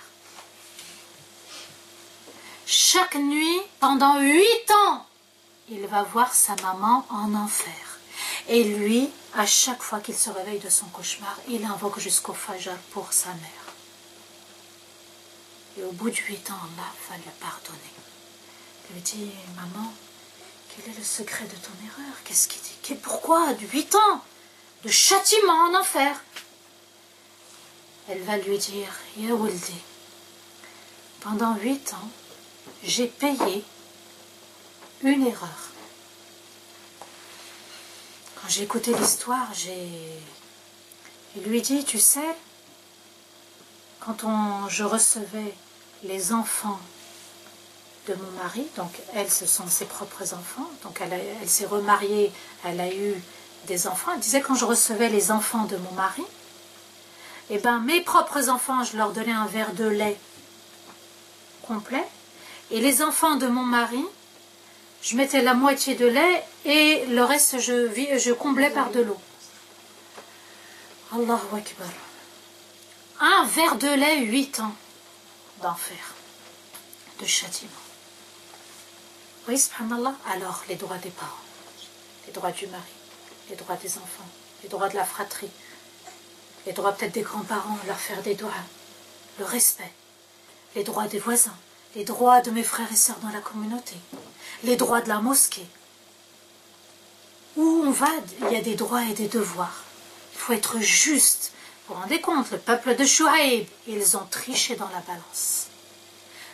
Chaque nuit, pendant 8 ans, il va voir sa maman en enfer. Et lui, à chaque fois qu'il se réveille de son cauchemar, il invoque jusqu'au Fajr pour sa mère. Et au bout de 8 ans, Allah va lui pardonner. Il lui dit, maman, quel est le secret de ton erreur? Qu'est-ce qu'il dit? Pourquoi 8 ans de châtiment en enfer? Elle va lui dire, Ya Waldi, pendant 8 ans, j'ai payé une erreur. Quand j'ai écouté l'histoire, il lui dit, tu sais, quand je recevais les enfants de mon mari, donc elle, ce sont ses propres enfants, donc elle s'est remariée, elle a eu des enfants, elle disait, quand je recevais les enfants de mon mari, eh ben, mes propres enfants, je leur donnais un verre de lait complet, et les enfants de mon mari, je mettais la moitié de lait et le reste, je comblais par de l'eau. Allahu Akbar. Un verre de lait, 8 ans d'enfer, de châtiment. Oui, subhanallah. Alors, les droits des parents, les droits du mari, les droits des enfants, les droits de la fratrie, les droits peut-être des grands-parents, leur faire des doigts, le respect, les droits des voisins, les droits de mes frères et sœurs dans la communauté, les droits de la mosquée. Où on va, il y a des droits et des devoirs. Il faut être juste. Vous vous rendez compte, le peuple de Chouaïb, ils ont triché dans la balance.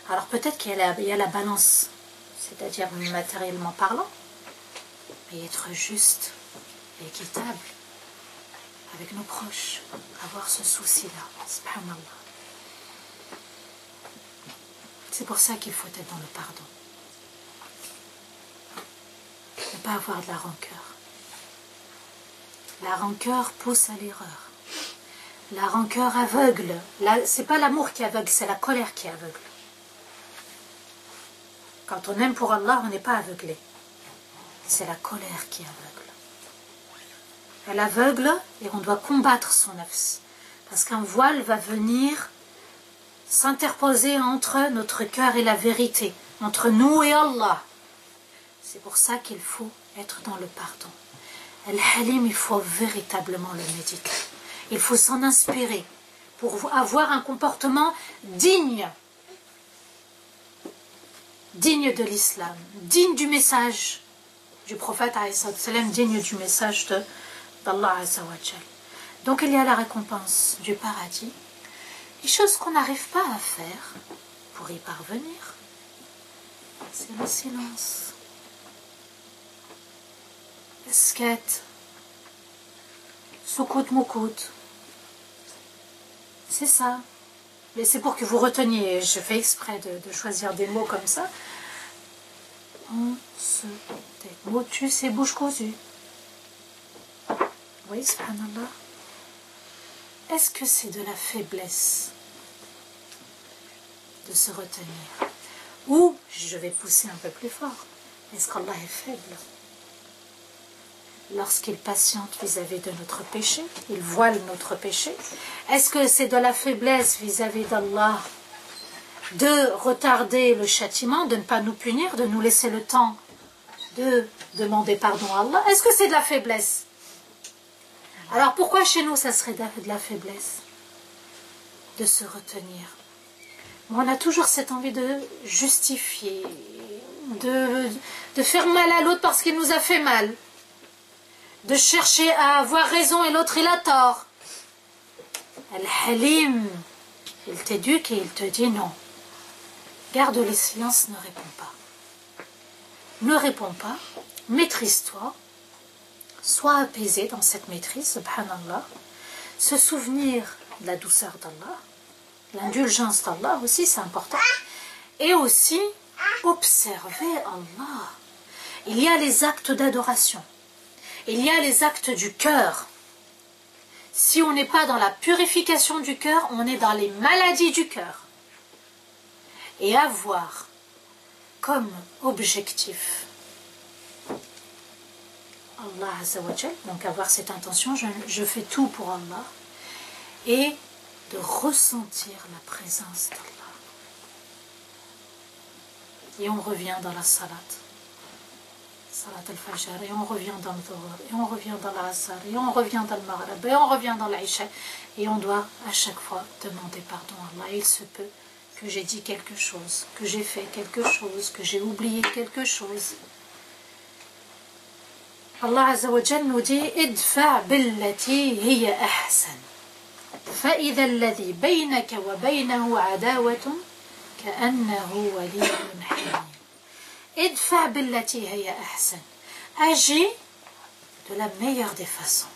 Alors peut-être qu'il y a la balance, c'est-à-dire matériellement parlant, mais être juste et équitable avec nos proches, avoir ce souci-là, subhanallah. C'est pour ça qu'il faut être dans le pardon. Ne pas avoir de la rancœur. La rancœur pousse à l'erreur. La rancœur aveugle. C'est pas l'amour qui aveugle, c'est la colère qui aveugle. Quand on aime pour Allah, on n'est pas aveuglé. C'est la colère qui aveugle. Elle aveugle et on doit combattre son nafs. Parce qu'un voile va venir s'interposer entre notre cœur et la vérité, entre nous et Allah. C'est pour ça qu'il faut être dans le pardon. Al-Halim, il faut véritablement le méditer. Il faut s'en inspirer pour avoir un comportement digne de l'islam, digne du message du prophète, digne du message d'Allah. Donc il y a la récompense du paradis. Les choses qu'on n'arrive pas à faire pour y parvenir, c'est le silence. Esket, soukout moukout. C'est ça. Mais c'est pour que vous reteniez, je fais exprès de choisir des mots comme ça. On se tait. Motus et bouche cousue. Oui, subhanallah. Est-ce que c'est de la faiblesse de se retenir? Ou, je vais pousser un peu plus fort, est-ce qu'Allah est faible? Lorsqu'il patiente vis-à-vis de notre péché, il voile notre péché. Est-ce que c'est de la faiblesse vis-à-vis d'Allah de retarder le châtiment, de ne pas nous punir, de nous laisser le temps de demander pardon à Allah? Est-ce que c'est de la faiblesse? Alors pourquoi chez nous ça serait de la faiblesse de se retenir? On a toujours cette envie de justifier, de faire mal à l'autre parce qu'il nous a fait mal, de chercher à avoir raison et l'autre il a tort. Al-Halim, il t'éduque et il te dit non. Garde le silence, ne réponds pas. Ne réponds pas, maîtrise-toi, sois apaisé dans cette maîtrise, subhanallah. Se souvenir de la douceur d'Allah, l'indulgence d'Allah aussi, c'est important. Et aussi, observer Allah. Il y a les actes d'adoration. Il y a les actes du cœur. Si on n'est pas dans la purification du cœur, on est dans les maladies du cœur. Et avoir comme objectif Allah Azza wa Jal, donc avoir cette intention, je fais tout pour Allah, et de ressentir la présence d'Allah. Et on revient dans la salat al-Fajr, et on revient dans le Dhuhr, et on revient dans l'Asr, et on revient dans le Maghrib, et on revient dans l'Isha, et on doit à chaque fois demander pardon à Allah. Il se peut que j'ai dit quelque chose, que j'ai fait quelque chose, que j'ai oublié quelque chose. Allah Azza wa Jal nous dit idfa billati hiya ahsan fa idha alladhi baynaka wa baynahu adawatun ka'annahu waliyyun hamim. Idfa billati hiya ahsan. Agis de la meilleure des façons.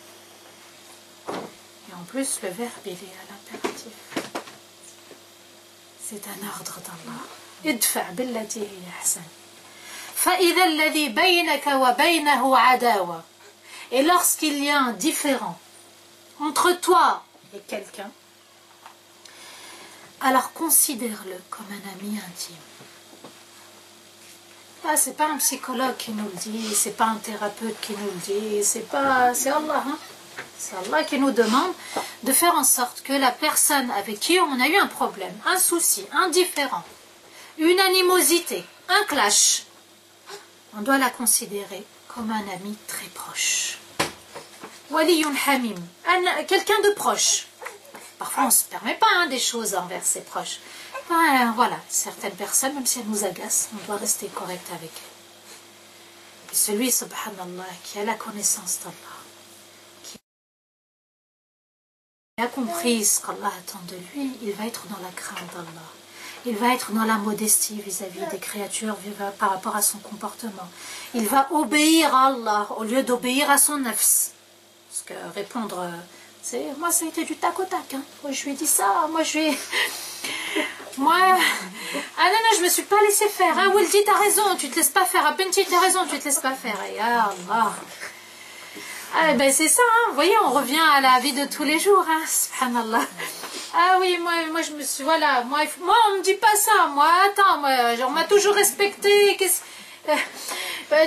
Et en plus, le verbe il est à l'impératif. C'est un ordre d'Allah. Idfa billati hiya ahsan. فَإِذَا الَّذِي بَيْنَكَ وَبَيْنَهُ عَدَاوَةٌ. Et lorsqu'il y a un différend entre toi et quelqu'un, alors considère-le comme un ami intime. Ah, c'est pas un psychologue qui nous le dit, c'est pas un thérapeute qui nous le dit, c'est Allah, hein? C'est Allah qui nous demande de faire en sorte que la personne avec qui on a eu un problème, un souci, un différend, une animosité, un clash, on doit la considérer comme un ami très proche. Waliyun hamim, quelqu'un de proche. Parfois on ne se permet pas des choses envers ses proches. Voilà, certaines personnes, même si elles nous agacent, on doit rester correct avec elles. Et celui, subhanallah, qui a la connaissance d'Allah, qui a compris ce qu'Allah attend de lui, il va être dans la crainte d'Allah. Il va être dans la modestie vis-à-vis des créatures par rapport à son comportement. Il va obéir à Allah au lieu d'obéir à son nafs. Parce que répondre, moi ça a été du tac au tac. Hein. Moi je lui ai dit ça, moi je lui ai... Moi, non, je me suis pas laissé faire. Ah, Wildi, t'as raison, tu te laisses pas faire. Ah, Benti, t'as raison, tu te laisses pas faire. Et Allah. Ah, ben c'est ça, hein. Vous voyez, on revient à la vie de tous les jours, hein. Subhanallah. Ah oui, moi je me suis, voilà, moi on me dit pas ça, moi, attends, on m'a toujours respecté,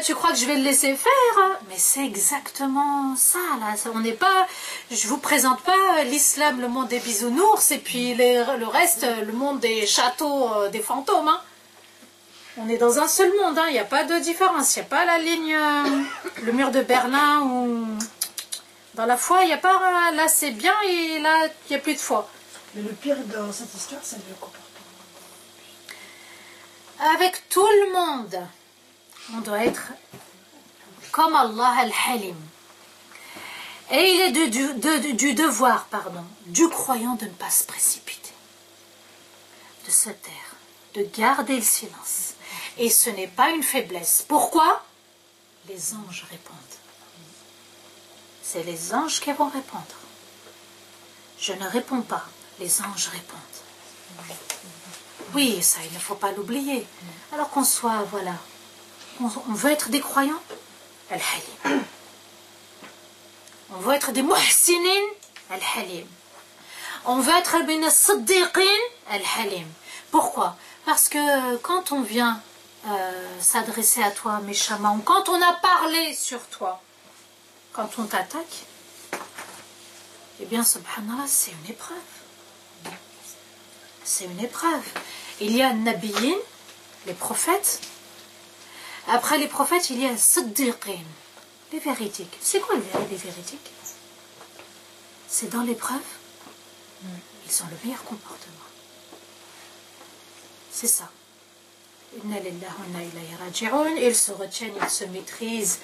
tu crois que je vais le laisser faire, hein? Mais c'est exactement ça, là, on n'est pas, je vous présente pas l'islam, le monde des bisounours, et puis le reste, le monde des châteaux, des fantômes, hein. On est dans un seul monde, hein. Il n'y a pas de différence, il n'y a pas la ligne, le mur de Berlin, ou dans la foi, il n'y a pas, là c'est bien, et là, il n'y a plus de foi. Mais le pire dans cette histoire, c'est le comportement. Avec tout le monde, on doit être comme Allah al-Halim. Et il est du devoir, du croyant de ne pas se précipiter, de se taire, de garder le silence. Et ce n'est pas une faiblesse. Pourquoi? Les anges répondent. C'est les anges qui vont répondre. Je ne réponds pas. Les anges répondent. Oui, ça, il ne faut pas l'oublier. Alors qu'on soit, voilà, on veut être des croyants, al-Halim. On veut être des muhsinin, al-Halim. On veut être min as-siddiqin, al-Halim. Pourquoi? Parce que quand on vient s'adresser à toi méchamment, ou quand on a parlé sur toi, quand on t'attaque, eh bien, subhanallah, c'est une épreuve. C'est une épreuve. Il y a nabiyin, les prophètes. Après les prophètes, il y a siddiqin, les véridiques. C'est quoi les véridiques? C'est dans l'épreuve. Ils ont le meilleur comportement. C'est ça. Ils se retiennent, ils se maîtrisent.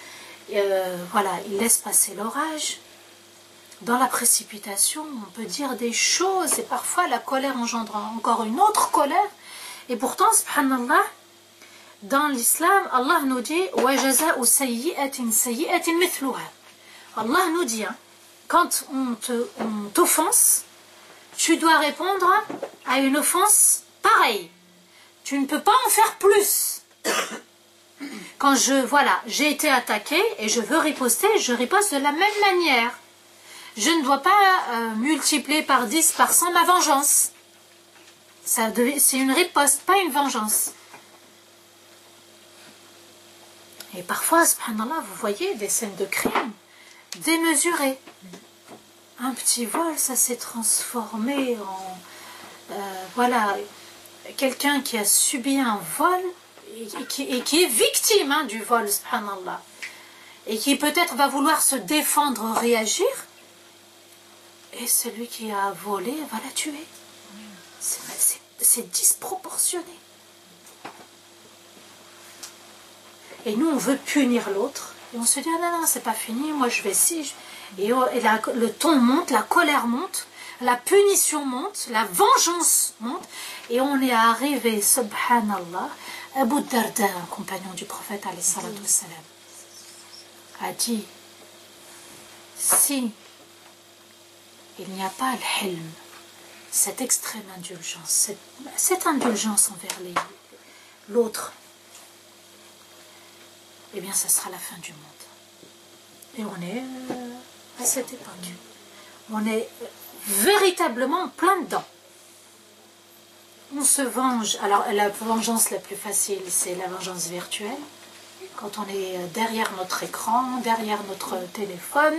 Voilà, ils laissent passer l'orage. Dans la précipitation, on peut dire des choses et parfois la colère engendre encore une autre colère. Et pourtant, subhanallah, dans l'islam, Allah nous dit وَجَزَاءُ سَيِّئَةٍ سَيِّئَةٍ مِثْلُهَا. Allah nous dit, hein, quand on t'offense, tu dois répondre à une offense pareille. Tu ne peux pas en faire plus. Quand j'ai été attaqué et je veux riposter, je riposte de la même manière. Je ne dois pas multiplier par 10, par 100 ma vengeance. C'est une riposte, pas une vengeance. Et parfois, subhanallah, vous voyez des scènes de crime démesurées. Un petit vol, ça s'est transformé en... voilà, quelqu'un qui a subi un vol et qui est victime du vol, subhanallah. Et qui peut-être va vouloir se défendre, réagir. Et celui qui a volé va la tuer. C'est disproportionné. Et nous, on veut punir l'autre. Et on se dit, ah non, c'est pas fini, moi je vais si. Et le ton monte, la colère monte, la punition monte, la vengeance monte. Et on est arrivé, subhanallah, Abu Darda, un compagnon du prophète, alayhi salatu wassalam, a dit, si il n'y a pas l'hilm, cette extrême indulgence, cette indulgence envers l'autre, eh bien, ça sera la fin du monde. Et on est à cette époque. On est véritablement plein dedans. On se venge. Alors, la vengeance la plus facile, c'est la vengeance virtuelle. Quand on est derrière notre écran, derrière notre téléphone,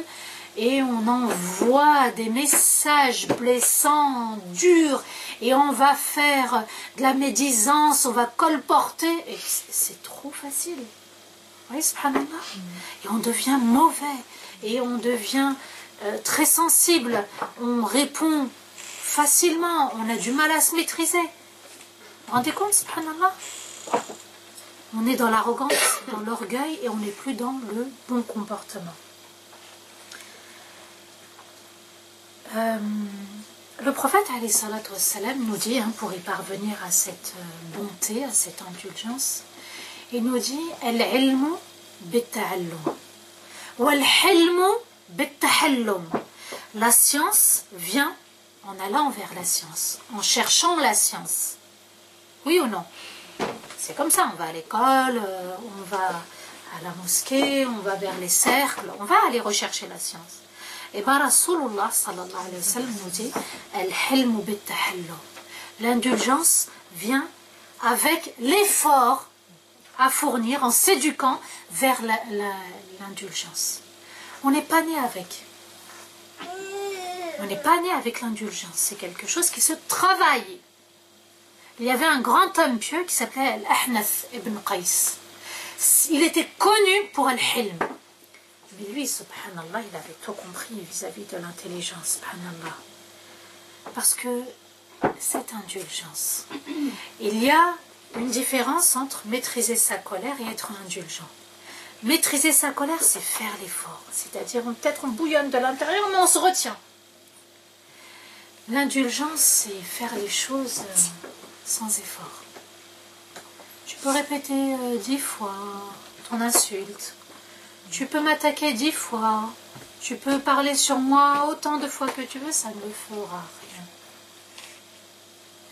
et on envoie des messages blessants, durs, et on va faire de la médisance, on va colporter, et c'est trop facile. Oui, subhanallah. Et on devient mauvais, et on devient très sensible, on répond facilement, on a du mal à se maîtriser. Vous vous rendez compte, subhanallah? On est dans l'arrogance, dans l'orgueil, et on n'est plus dans le bon comportement. Le prophète alayhi salatu wassalam nous dit, pour y parvenir à cette bonté, à cette indulgence, il nous dit al-ilmu bit-ta'allum wal-hilmu bit-tahallum. La science vient en allant vers la science, en cherchant la science. Oui ou non? C'est comme ça, on va à l'école, on va à la mosquée, on va vers les cercles, on va aller rechercher la science. Et bien Rasulullah sallallahu alayhi wa sallam nous dit al-hilmu bit-tahallum. L'indulgence vient avec l'effort à fournir en s'éduquant vers l'indulgence. On n'est pas né avec. On n'est pas né avec l'indulgence. C'est quelque chose qui se travaille. Il y avait un grand homme pieux qui s'appelait Al-Ahnath ibn Qais. Il était connu pour Al-Hilm. Mais lui, subhanallah, il avait tout compris vis-à-vis de l'intelligence, subhanallah. Parce que cette indulgence, il y a une différence entre maîtriser sa colère et être indulgent. Maîtriser sa colère, c'est faire l'effort. C'est-à-dire, peut-être on bouillonne de l'intérieur, mais on se retient. L'indulgence, c'est faire les choses sans effort. Tu peux répéter 10 fois ton insulte. Tu peux m'attaquer 10 fois. Tu peux parler sur moi autant de fois que tu veux, ça ne me fera rien.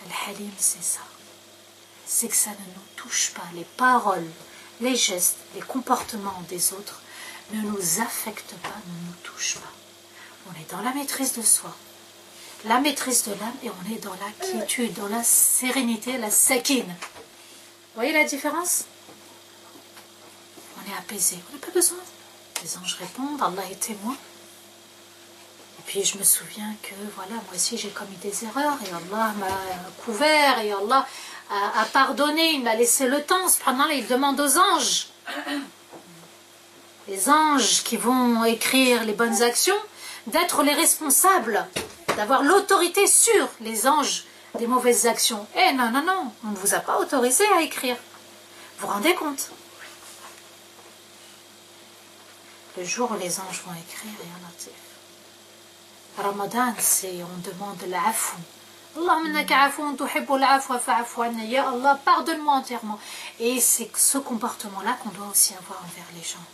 Al-Halim, c'est ça. C'est que ça ne nous touche pas. Les paroles, les gestes, les comportements des autres ne nous affectent pas, ne nous touchent pas. On est dans la maîtrise de soi, la maîtrise de l'âme, et on est dans la quiétude, dans la sérénité, la sakine. Vous voyez la différence? On est apaisé, on n'a pas besoin. Les anges répondent, Allah est témoin. Et puis je me souviens que voilà, moi aussi j'ai commis des erreurs, et Allah m'a couvert, et Allah a pardonné, il m'a laissé le temps. Cependant, il demande aux anges, les anges qui vont écrire les bonnes actions, d'être les responsables, d'avoir l'autorité sur les anges des mauvaises actions. Eh non, non, non, on ne vous a pas autorisé à écrire. Vous vous rendez compte? Le jour où les anges vont écrire, ya Latif. Ramadan, c'est on demande l'afou. Ya Allah, pardonne-moi entièrement. Et c'est ce comportement-là qu'on doit aussi avoir envers les gens.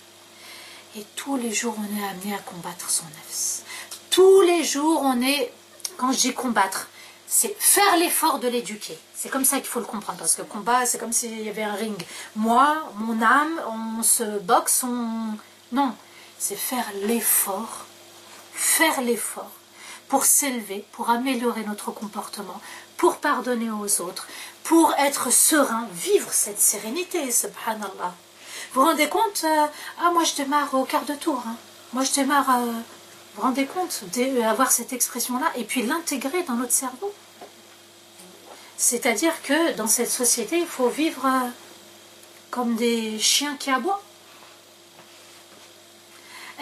Et tous les jours, on est amené à combattre son nafs. Tous les jours, on est, quand je dis combattre, c'est faire l'effort de l'éduquer. C'est comme ça qu'il faut le comprendre. Parce que combat, c'est comme s'il y avait un ring. Moi, mon âme, on se boxe, non, c'est faire l'effort pour s'élever, pour améliorer notre comportement, pour pardonner aux autres, pour être serein, vivre cette sérénité, subhanallah. Vous vous rendez compte ah, moi je démarre au quart de tour. Hein. Moi je démarre... vous vous rendez compte d'avoir cette expression-là et puis l'intégrer dans notre cerveau. C'est-à-dire que dans cette société, il faut vivre comme des chiens qui aboient.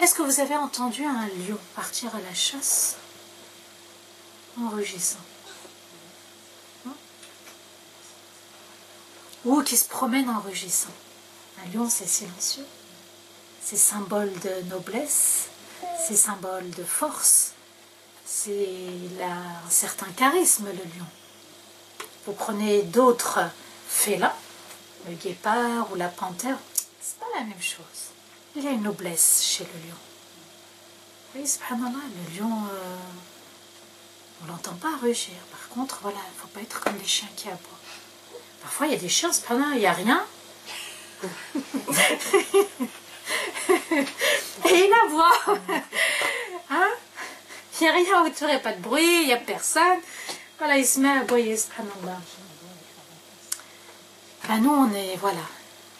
Est-ce que vous avez entendu un lion partir à la chasse en rugissant? Ou qui se promène en rugissant? Un lion, c'est silencieux. C'est symbole de noblesse, c'est symbole de force, il a un certain charisme, le lion. Vous prenez d'autres félins, le guépard ou la panthère, c'est pas la même chose. Il y a une noblesse chez le lion. Oui, subhanallah, le lion, on l'entend pas rugir. Par contre, voilà, il ne faut pas être comme des chiens qui aboient. Parfois, il y a des chiens, subhanallah, il n'y a rien. Et il aboie. Hein? Il n'y a rien autour, il n'y a pas de bruit, il n'y a personne. Voilà, il se met à aboyer, subhanallah. Ben nous, on est, voilà.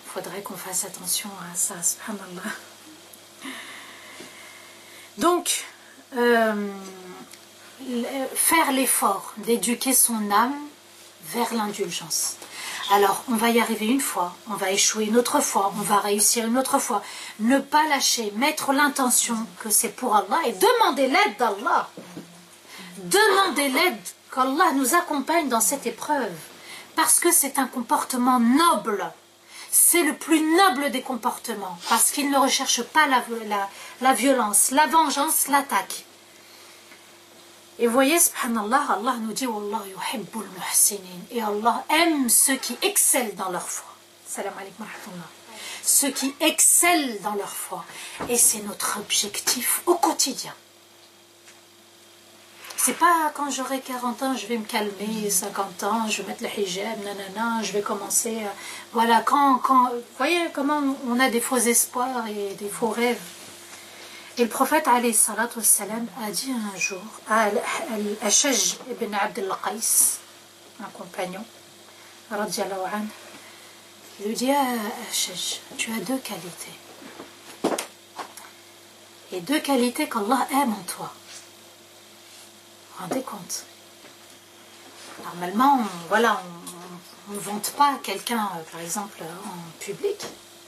Il faudrait qu'on fasse attention à ça, subhanallah. Donc, faire l'effort d'éduquer son âme vers l'indulgence. Alors, on va y arriver une fois, on va échouer une autre fois, on va réussir une autre fois. Ne pas lâcher, mettre l'intention que c'est pour Allah et demander l'aide d'Allah. Demander l'aide qu'Allah nous accompagne dans cette épreuve. Parce que c'est un comportement noble. C'est le plus noble des comportements. Parce qu'il ne recherche pas la violence, la vengeance, l'attaque. Et vous voyez, subhanallah, Allah nous dit Wallahu yuhibbul muhsinin. Et Allah aime ceux qui excellent dans leur foi. Salam alaykum wa rahmatullah. Ceux qui excellent dans leur foi. Et c'est notre objectif au quotidien. C'est pas quand j'aurai 40 ans, je vais me calmer, 50 ans, je vais mettre le hijab, nanana, je vais commencer. Voilà, vous voyez comment on a des faux espoirs et des faux rêves. Et le prophète alayhi salatu wassalam a dit un jour à Ashaj ibn Abd al-Qais, un compagnon, radiyallahu anhu, il lui dit à Ashaj, tu as deux qualités. Et deux qualités qu'Allah aime en toi. Vous vous rendez compte? Normalement, on ne vante pas quelqu'un, par exemple, en public.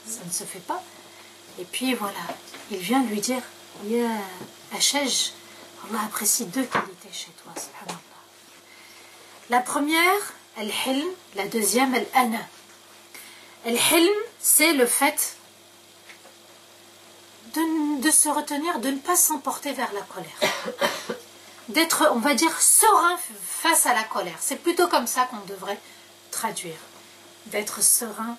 Ça ne se fait pas. Et puis voilà, il vient lui dire, Ya Ashaj, Allah apprécie deux qualités chez toi, subhanallah. La première, al-hilm, la deuxième, al-ana. Al-hilm, c'est le fait de se retenir, de ne pas s'emporter vers la colère. D'être, on va dire, serein face à la colère. C'est plutôt comme ça qu'on devrait traduire. D'être serein.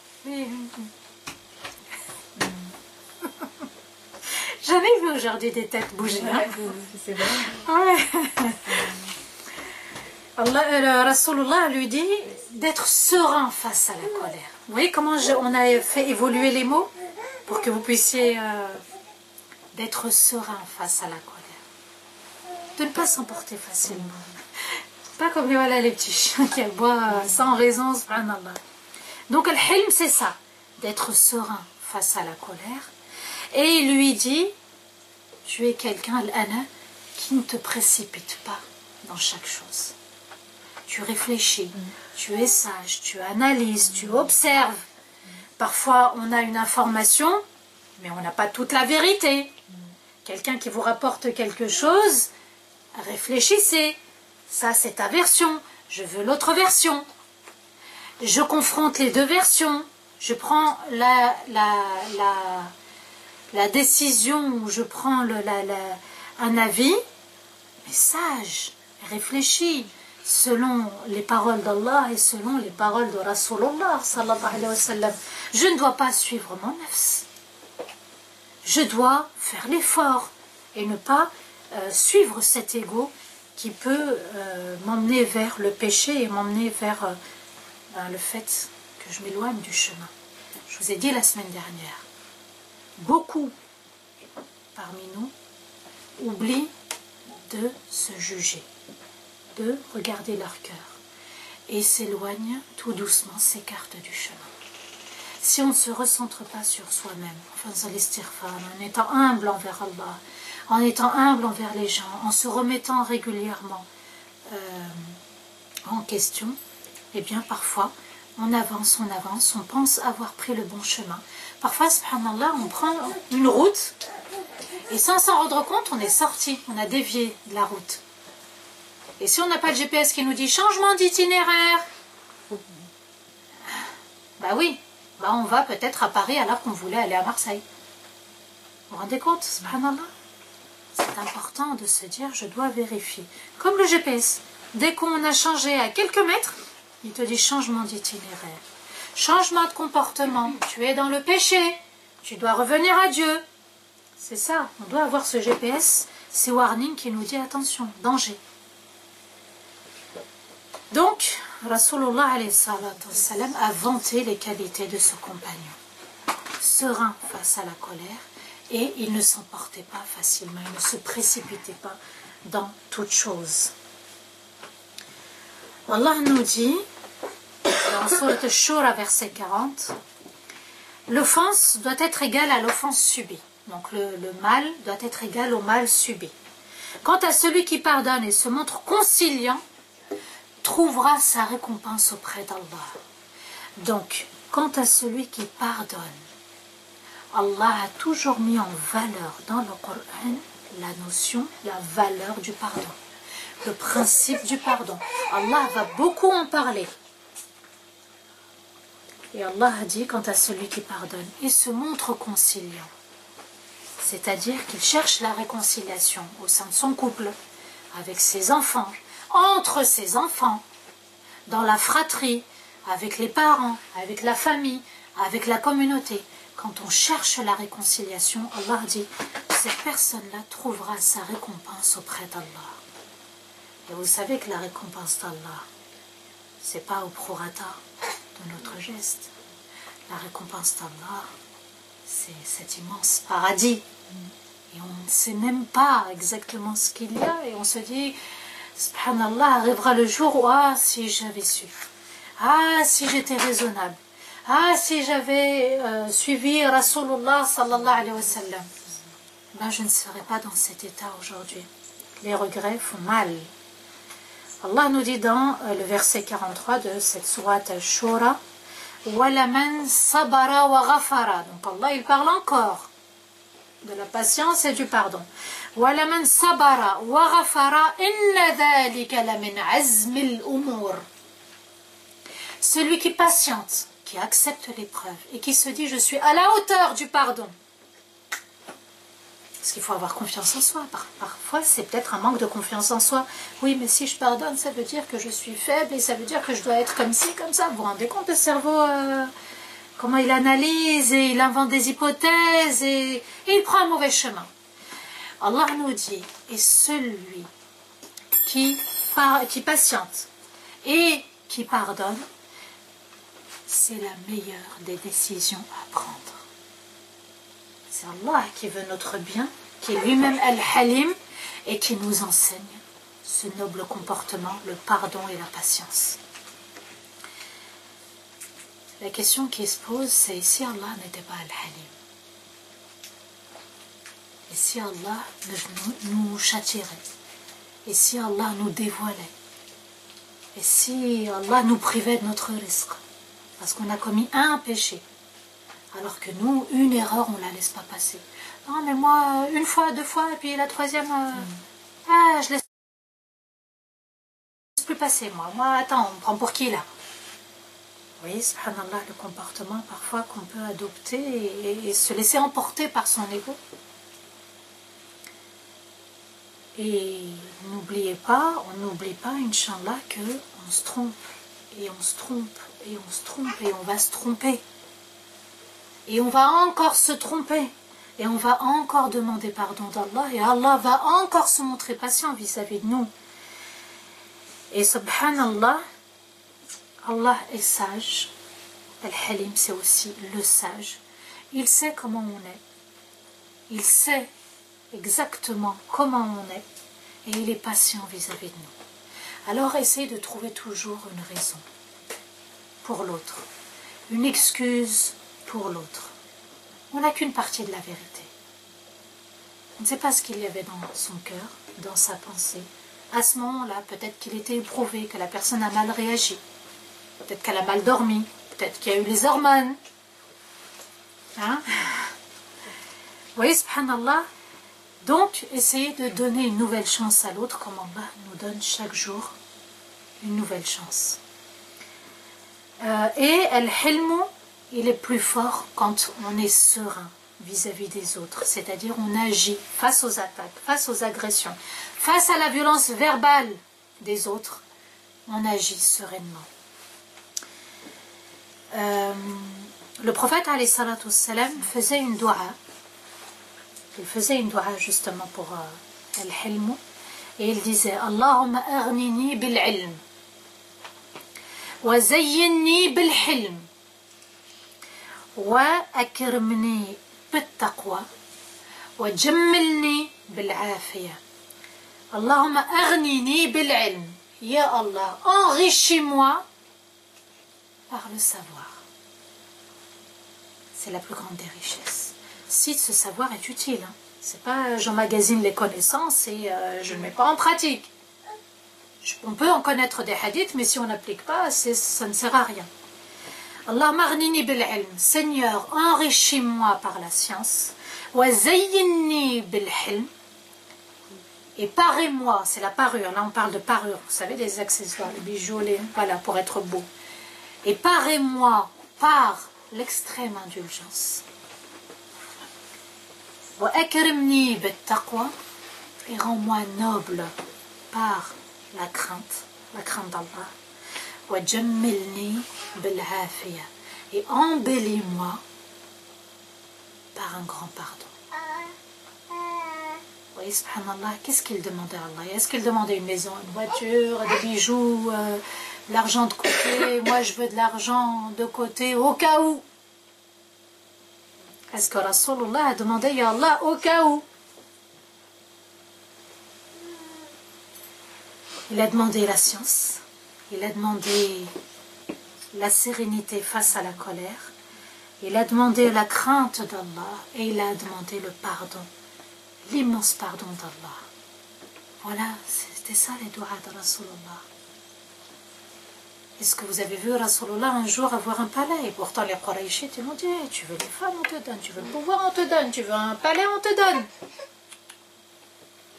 J'en ai vu aujourd'hui des têtes bouger. Hein? C'est vrai. Ouais. Allah, Rasulullah lui dit d'être serein face à la colère. Vous voyez comment on a fait évoluer les mots pour que vous puissiez d'être serein face à la colère. De ne pas s'emporter facilement. Pas comme voilà, les petits chiens qui aboient sans raison, subhanallah. Donc, al-hilm, c'est ça, d'être serein face à la colère. Et il lui dit, tu es quelqu'un, al-ana, qui ne te précipite pas dans chaque chose. Tu réfléchis, tu es sage, tu analyses, tu observes. Parfois, on a une information, mais on n'a pas toute la vérité. Quelqu'un qui vous rapporte quelque chose, réfléchissez. Ça, c'est ta version. Je veux l'autre version. Je confronte les deux versions. Je prends la décision où je prends un avis, mais sage, réfléchi, selon les paroles d'Allah et selon les paroles de Rasulullah sallallahu alayhi wa sallam. Je ne dois pas suivre mon nafs. Je dois faire l'effort et ne pas suivre cet ego qui peut m'emmener vers le péché et m'emmener vers le fait que je m'éloigne du chemin. Je vous ai dit la semaine dernière, beaucoup parmi nous oublient de se juger, de regarder leur cœur et s'éloignent tout doucement, s'écartent du chemin. si on ne se recentre pas sur soi-même, en faisant l'istighfar, en étant humble envers Allah, en étant humble envers les gens, en se remettant régulièrement en question, eh bien parfois on avance, on pense avoir pris le bon chemin. Parfois, subhanallah, on prend une route et sans s'en rendre compte, on est sorti, on a dévié de la route. Et si on n'a pas le GPS qui nous dit changement d'itinéraire, bah oui, bah on va peut-être à Paris alors qu'on voulait aller à Marseille. Vous vous rendez compte, subhanallah? C'est important de se dire, je dois vérifier. Comme le GPS, dès qu'on a changé à quelques mètres, il te dit changement d'itinéraire, changement de comportement, tu es dans le péché, tu dois revenir à Dieu. C'est ça, on doit avoir ce GPS, ces warnings qui nous dit attention, danger. Donc, Rasulullah alayhi salatu wassalam a vanté les qualités de ce compagnon. Serein face à la colère, et il ne s'emportait pas facilement, il ne se précipitait pas dans toute chose. Allah nous dit, dans Sourate Ash-Shura, verset 40, l'offense doit être égale à l'offense subie. Donc le mal doit être égal au mal subi. Quant à celui qui pardonne et se montre conciliant, trouvera sa récompense auprès d'Allah. Donc, quant à celui qui pardonne, Allah a toujours mis en valeur dans le Coran la notion, la valeur du pardon, le principe du pardon. Allah va beaucoup en parler. Et Allah a dit, quant à celui qui pardonne, il se montre conciliant. C'est-à-dire qu'il cherche la réconciliation au sein de son couple, avec ses enfants, entre ses enfants, dans la fratrie, avec les parents, avec la famille, avec la communauté. Quand on cherche la réconciliation, Allah dit, cette personne-là trouvera sa récompense auprès d'Allah. Et vous savez que la récompense d'Allah, c'est pas au prorata de notre geste. La récompense d'Allah, c'est cet immense paradis. Et on ne sait même pas exactement ce qu'il y a. Et on se dit, subhanallah, arrivera le jour où, ah, si j'avais su. Ah, si j'étais raisonnable. Ah, si j'avais suivi Rasulullah sallallahu alayhi wa sallam. Ben, je ne serais pas dans cet état aujourd'hui. Les regrets font mal. Allah nous dit dans le verset 43 de cette sourate Ash-Shura, وَلَمَنْ صَبَرَ وَغَفَرَ. Donc Allah, il parle encore de la patience et du pardon. وَلَمَنْ صَبَرَ وَغَفَرَ إِنَّ ذَلِكَ لَمِنْ عَزْمِ الْأُمُورِ. Celui qui patiente, qui accepte l'épreuve et qui se dit je suis à la hauteur du pardon. Parce qu'il faut avoir confiance en soi. Parfois, c'est peut-être un manque de confiance en soi. Oui, mais si je pardonne, ça veut dire que je suis faible et ça veut dire que je dois être comme ci, comme ça. Vous vous rendez compte, le cerveau, comment il analyse et il invente des hypothèses et il prend un mauvais chemin. Allah nous dit, et celui qui patiente et qui pardonne, c'est la meilleure des décisions à prendre. C'est Allah qui veut notre bien, qui est lui-même Al-Halim et qui nous enseigne ce noble comportement, le pardon et la patience. La question qui se pose, c'est si Allah n'était pas Al-Halim? Et si Allah nous châtierait? Et si Allah nous dévoilait? Et si Allah nous privait de notre risque? Parce qu'on a commis un péché. Alors que nous, une erreur, on ne la laisse pas passer. Non, mais moi, une fois, deux fois, et puis la troisième, je laisse plus passer, moi. Moi, attends, on me prend pour qui, là? Vous voyez, subhanallah, le comportement, parfois, qu'on peut adopter et se laisser emporter par son ego. Et n'oubliez pas, on n'oublie pas, Inch'Allah, qu'on se trompe, et on se trompe, et on se trompe, et on va se tromper. Et on va encore se tromper. Et on va encore demander pardon d'Allah. Et Allah va encore se montrer patient vis-à-vis de nous. Et subhanallah, Allah est sage. Al-Halim, c'est aussi le sage. Il sait comment on est. Il sait exactement comment on est. Et il est patient vis-à-vis de nous. Alors essayez de trouver toujours une raison pour l'autre. Une excuse pour l'autre. On n'a qu'une partie de la vérité. On ne sait pas ce qu'il y avait dans son cœur, dans sa pensée. À ce moment-là, peut-être qu'il était éprouvé, que la personne a mal réagi. Peut-être qu'elle a mal dormi. Peut-être qu'il y a eu les hormones. Hein? Vous voyez, subhanallah. Donc, essayez de donner une nouvelle chance à l'autre, comme Allah nous donne chaque jour une nouvelle chance. Et al-hilmu, il est plus fort quand on est serein vis-à-vis des autres. C'est-à-dire, on agit face aux attaques, face aux agressions, face à la violence verbale des autres. On agit sereinement. Le prophète, alayhi salatu wassalam, faisait une dua. Il faisait une dua justement pour al-hilmu. Et il disait, Allahumma aghnini bil-ilm. وزيني بالحلم وأكرمني بالتقوى وجملني بالعافية اللهم أغنني بالعلم يا الله enrichis-moi par le savoir. C'est la plus grande des richesses. Si ce savoir est utile, hein. C'est pas j'emmagasine les connaissances et je ne mets pas en pratique. On peut en connaître des hadiths, mais si on n'applique pas, ça ne sert à rien. Allahumma aghnini bil ilm. Seigneur, enrichis-moi par la science. Wa zayyinni bil hilm. Et parez-moi, c'est la parure, là on parle de parure, vous savez, les accessoires, les bijoux, voilà, pour être beau. Et parez-moi par l'extrême indulgence. Wa akrimni bit taqwa. Et rends-moi noble par la crainte d'Allah. Wa jammilni bil afiya. Et embellis-moi par un grand pardon. Vous voyez, subhanallah, qu'est-ce qu'il demandait à Allah? Est-ce qu'il demandait une maison, une voiture, des bijoux, de l'argent de côté? Moi, je veux de l'argent de côté au cas où. Est-ce que Rasulullah a demandé, Ya Allah, au cas où? Il a demandé la science, il a demandé la sérénité face à la colère, il a demandé la crainte d'Allah et il a demandé le pardon, l'immense pardon d'Allah. Voilà, c'était ça les doigts de Rasulullah. Est-ce que vous avez vu Rasulullah un jour avoir un palais? Et pourtant les Qurayshites ils m'ont dit, tu veux les femmes, on te donne, tu veux le pouvoir, on te donne, tu veux un palais, on te donne.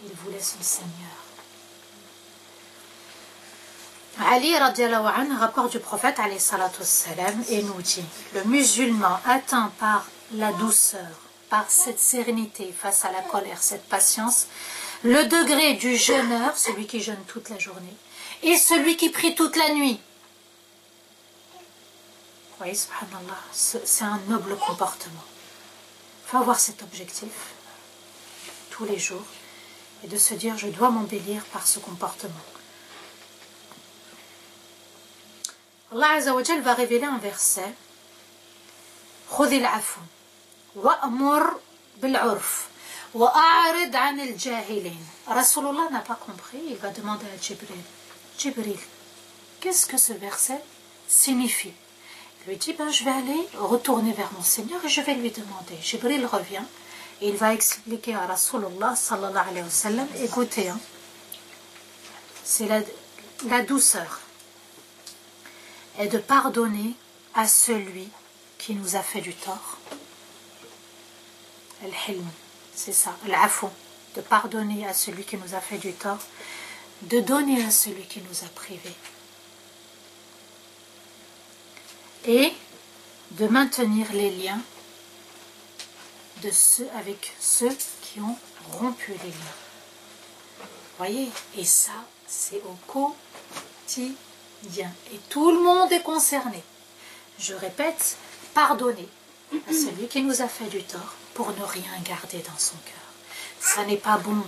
Il voulait son Seigneur. Ali radiallahu anhu, rapport du prophète alayhi salatu wassalam, et nous dit, le musulman atteint par la douceur, par cette sérénité face à la colère, cette patience, le degré du jeûneur, celui qui jeûne toute la journée, et celui qui prie toute la nuit. Vous voyez, subhanallah, c'est un noble comportement. Il faut avoir cet objectif tous les jours et de se dire, je dois m'embellir par ce comportement. Allah Azza wa Jal va révéler un verset. خذ العفو وأمر بالعرف وأعرض عن الجاهلين. Rasulullah n'a pas compris, il va demander à Jibril. Jibril, qu'est-ce que ce verset signifie? Il lui dit, je vais aller retourner vers mon Seigneur et je vais lui demander. Jibril revient et il va expliquer à Rasulullah sallallahu alayhi wa sallam, écoutez, hein, c'est la douceur et de pardonner à celui qui nous a fait du tort. Al-hilm, c'est ça, al-afu, de pardonner à celui qui nous a fait du tort, de donner à celui qui nous a privés. Et de maintenir les liens avec ceux qui ont rompu les liens. Voyez, et ça, c'est au quotidien. Et tout le monde est concerné. Je répète, pardonner à celui qui nous a fait du tort pour ne rien garder dans son cœur. Ça n'est pas bon.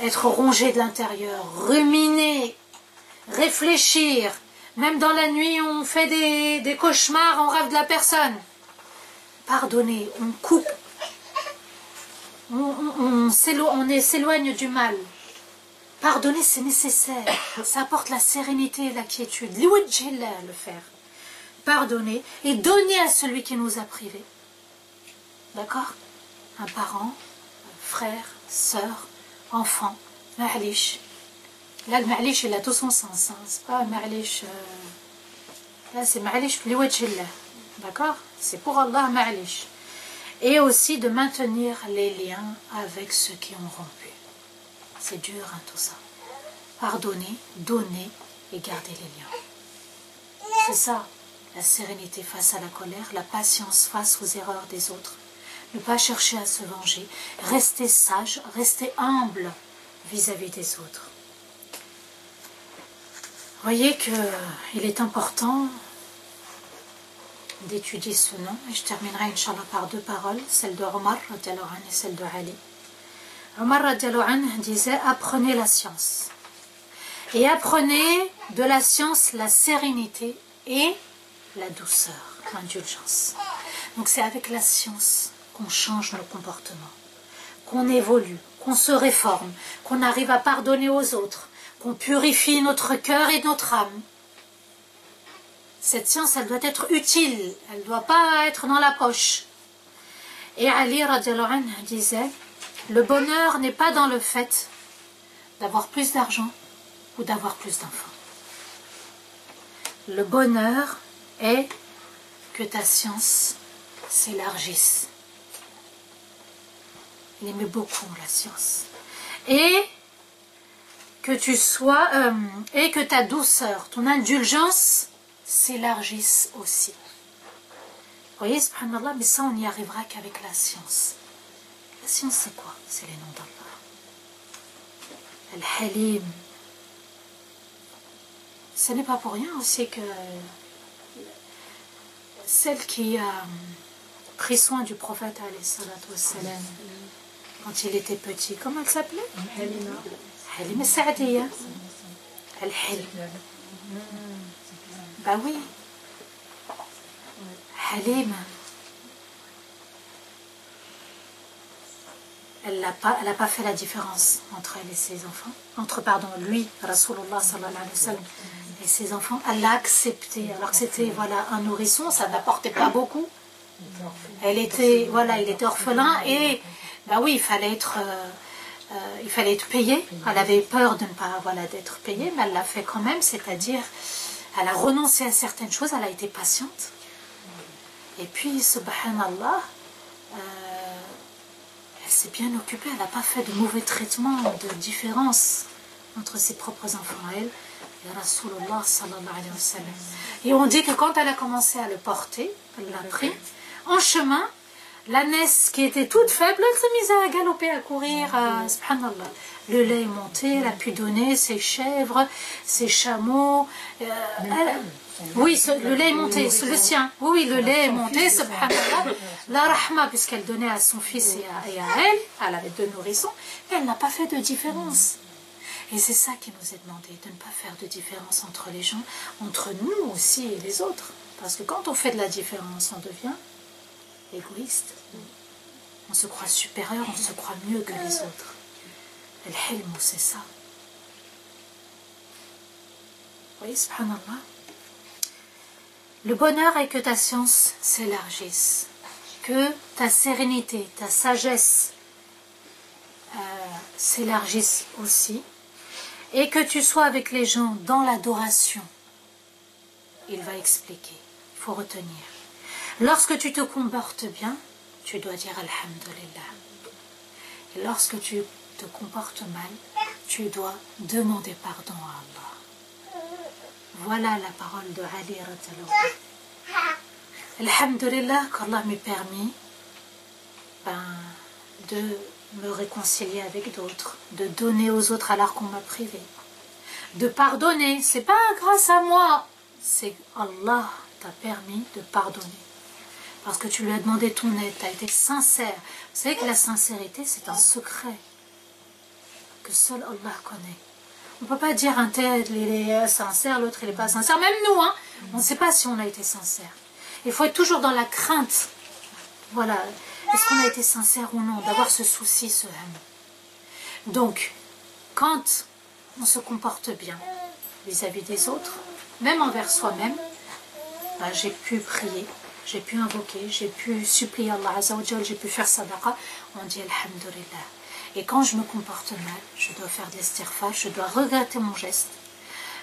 Être rongé de l'intérieur, ruminer, réfléchir. Même dans la nuit, on fait des cauchemars, on rêve de la personne. Pardonner, on coupe. On s'éloigne du mal. Pardonner, c'est nécessaire. Ça apporte la sérénité et la quiétude. Liwajhillah, le faire. pardonner et donner à celui qui nous a privés. D'accord? Un parent, frère, sœur, enfant, ma'alish. Là, le ma'alish, il a tout son sens. Hein. C'est pas ma'alish... Là, c'est ma'alish li wajhillah. D'accord? C'est pour Allah ma'alish. Et aussi de maintenir les liens avec ceux qui ont rompu. C'est dur, hein, tout ça. Pardonner, donner et garder les liens. C'est ça, la sérénité face à la colère, la patience face aux erreurs des autres. Ne pas chercher à se venger, rester sage, rester humble vis-à-vis des autres. Voyez qu'il est important d'étudier ce nom, et je terminerai Inch'Allah par deux paroles, celle de Omar radiallahu anhu et celle de Ali. Omar radiallahu anhu disait: apprenez la science, et apprenez de la science la sérénité et la douceur, l'indulgence. Donc c'est avec la science qu'on change nos comportements, qu'on évolue, qu'on se réforme, qu'on arrive à pardonner aux autres, qu'on purifie notre cœur et notre âme. Cette science, elle doit être utile, elle ne doit pas être dans la poche. Et Ali radiallahu anhu disait: le bonheur n'est pas dans le fait d'avoir plus d'argent ou d'avoir plus d'enfants. Le bonheur est que ta science s'élargisse. Il aimait beaucoup la science. Et que tu sois, et que ta douceur, ton indulgence s'élargisse aussi. Vous voyez, subhanallah, mais ça on n'y arrivera qu'avec la science. La science c'est quoi? C'est les noms d'Allah. Al-Halim. Ce n'est pas pour rien aussi que celle qui a pris soin du prophète alayhi salatu wassalam quand il était petit, comment elle s'appelait? Halima Saadiya. Al-Halim. Bah oui. Halima. Elle n'a pas fait la différence entre elle et ses enfants. Lui, Rasulullah sallallahu alayhi wa sallam, et ses enfants. Elle l'a accepté. Alors que c'était un nourrisson, ça n'apportait pas beaucoup. Il était orphelin et bah oui, il fallait être payé. Elle avait peur de ne pas d'être payée, mais elle l'a fait quand même, c'est-à-dire elle a renoncé à certaines choses, elle a été patiente. Et puis, subhanallah, elle s'est bien occupée, elle n'a pas fait de mauvais traitements, de différence entre ses propres enfants, elle et Rasulullah sallallahu alayhi wa sallam. Et on dit que quand elle a commencé à le porter, elle l'a pris, en chemin, l'ânesse qui était toute faible, elle s'est mise à galoper, à courir, subhanallah. Le lait est monté, elle a pu donner ses chèvres, ses chameaux. Oui, le lait est monté, le sien. Oui, le lait est monté, subhanallah. La rahma, puisqu'elle donnait à son fils et à elle avait deux nourrissons, et elle n'a pas fait de différence. Et c'est ça qui nous est demandé, de ne pas faire de différence entre les gens, entre nous aussi et les autres. Parce que quand on fait de la différence, on devient égoïste. On se croit supérieur, on se croit mieux que les autres. Al-Hilm, c'est ça. Oui, subhanallah. Le bonheur est que ta science s'élargisse, que ta sérénité, ta sagesse s'élargissent aussi, et que tu sois avec les gens dans l'adoration. Il va expliquer, il faut retenir. Lorsque tu te comportes bien, tu dois dire Alhamdulillah. Et lorsque tu te comportes mal, tu dois demander pardon à Allah. Voilà la parole de Ali radiallahu anhu. Alhamdulillah qu'Allah m'ait permis de me réconcilier avec d'autres, de donner aux autres alors qu'on m'a privé, de pardonner. C'est pas grâce à moi, c'est Allah t'a permis de pardonner. Parce que tu lui as demandé ton aide, tu as été sincère. Vous savez que la sincérité, c'est un secret que seul Allah connaît. On ne peut pas dire un tel, il est sincère, l'autre, il n'est pas sincère. Même nous, hein, on ne sait pas si on a été sincère. Il faut être toujours dans la crainte. Voilà, est-ce qu'on a été sincère ou non, d'avoir ce souci, ce haine. Donc, quand on se comporte bien vis-à-vis des autres, même envers soi-même, j'ai pu prier, j'ai pu invoquer, j'ai pu supplier Allah Azza wa Jal, j'ai pu faire sadaqa, on dit Alhamdulillah. Et quand je me comporte mal, je dois faire de l'istighfar, je dois regretter mon geste.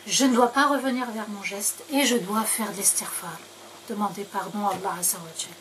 Je ne dois pas revenir vers mon geste et je dois faire de l'istighfar. Demander pardon à Allah Azza wa Jal.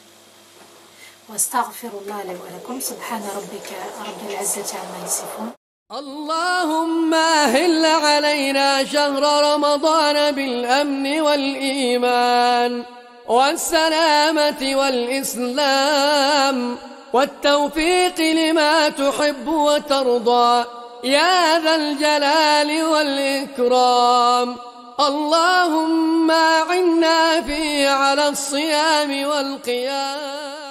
واستغفر الله لي ولكم سبحان ربك رب العزة عما يصفون. اللهم أهل علينا شهر رمضان بالأمن والإيمان والسلامة والإسلام والتوفيق لما تحب وترضى يا ذا الجلال والإكرام. اللهم أعنا فيه على الصيام والقيام.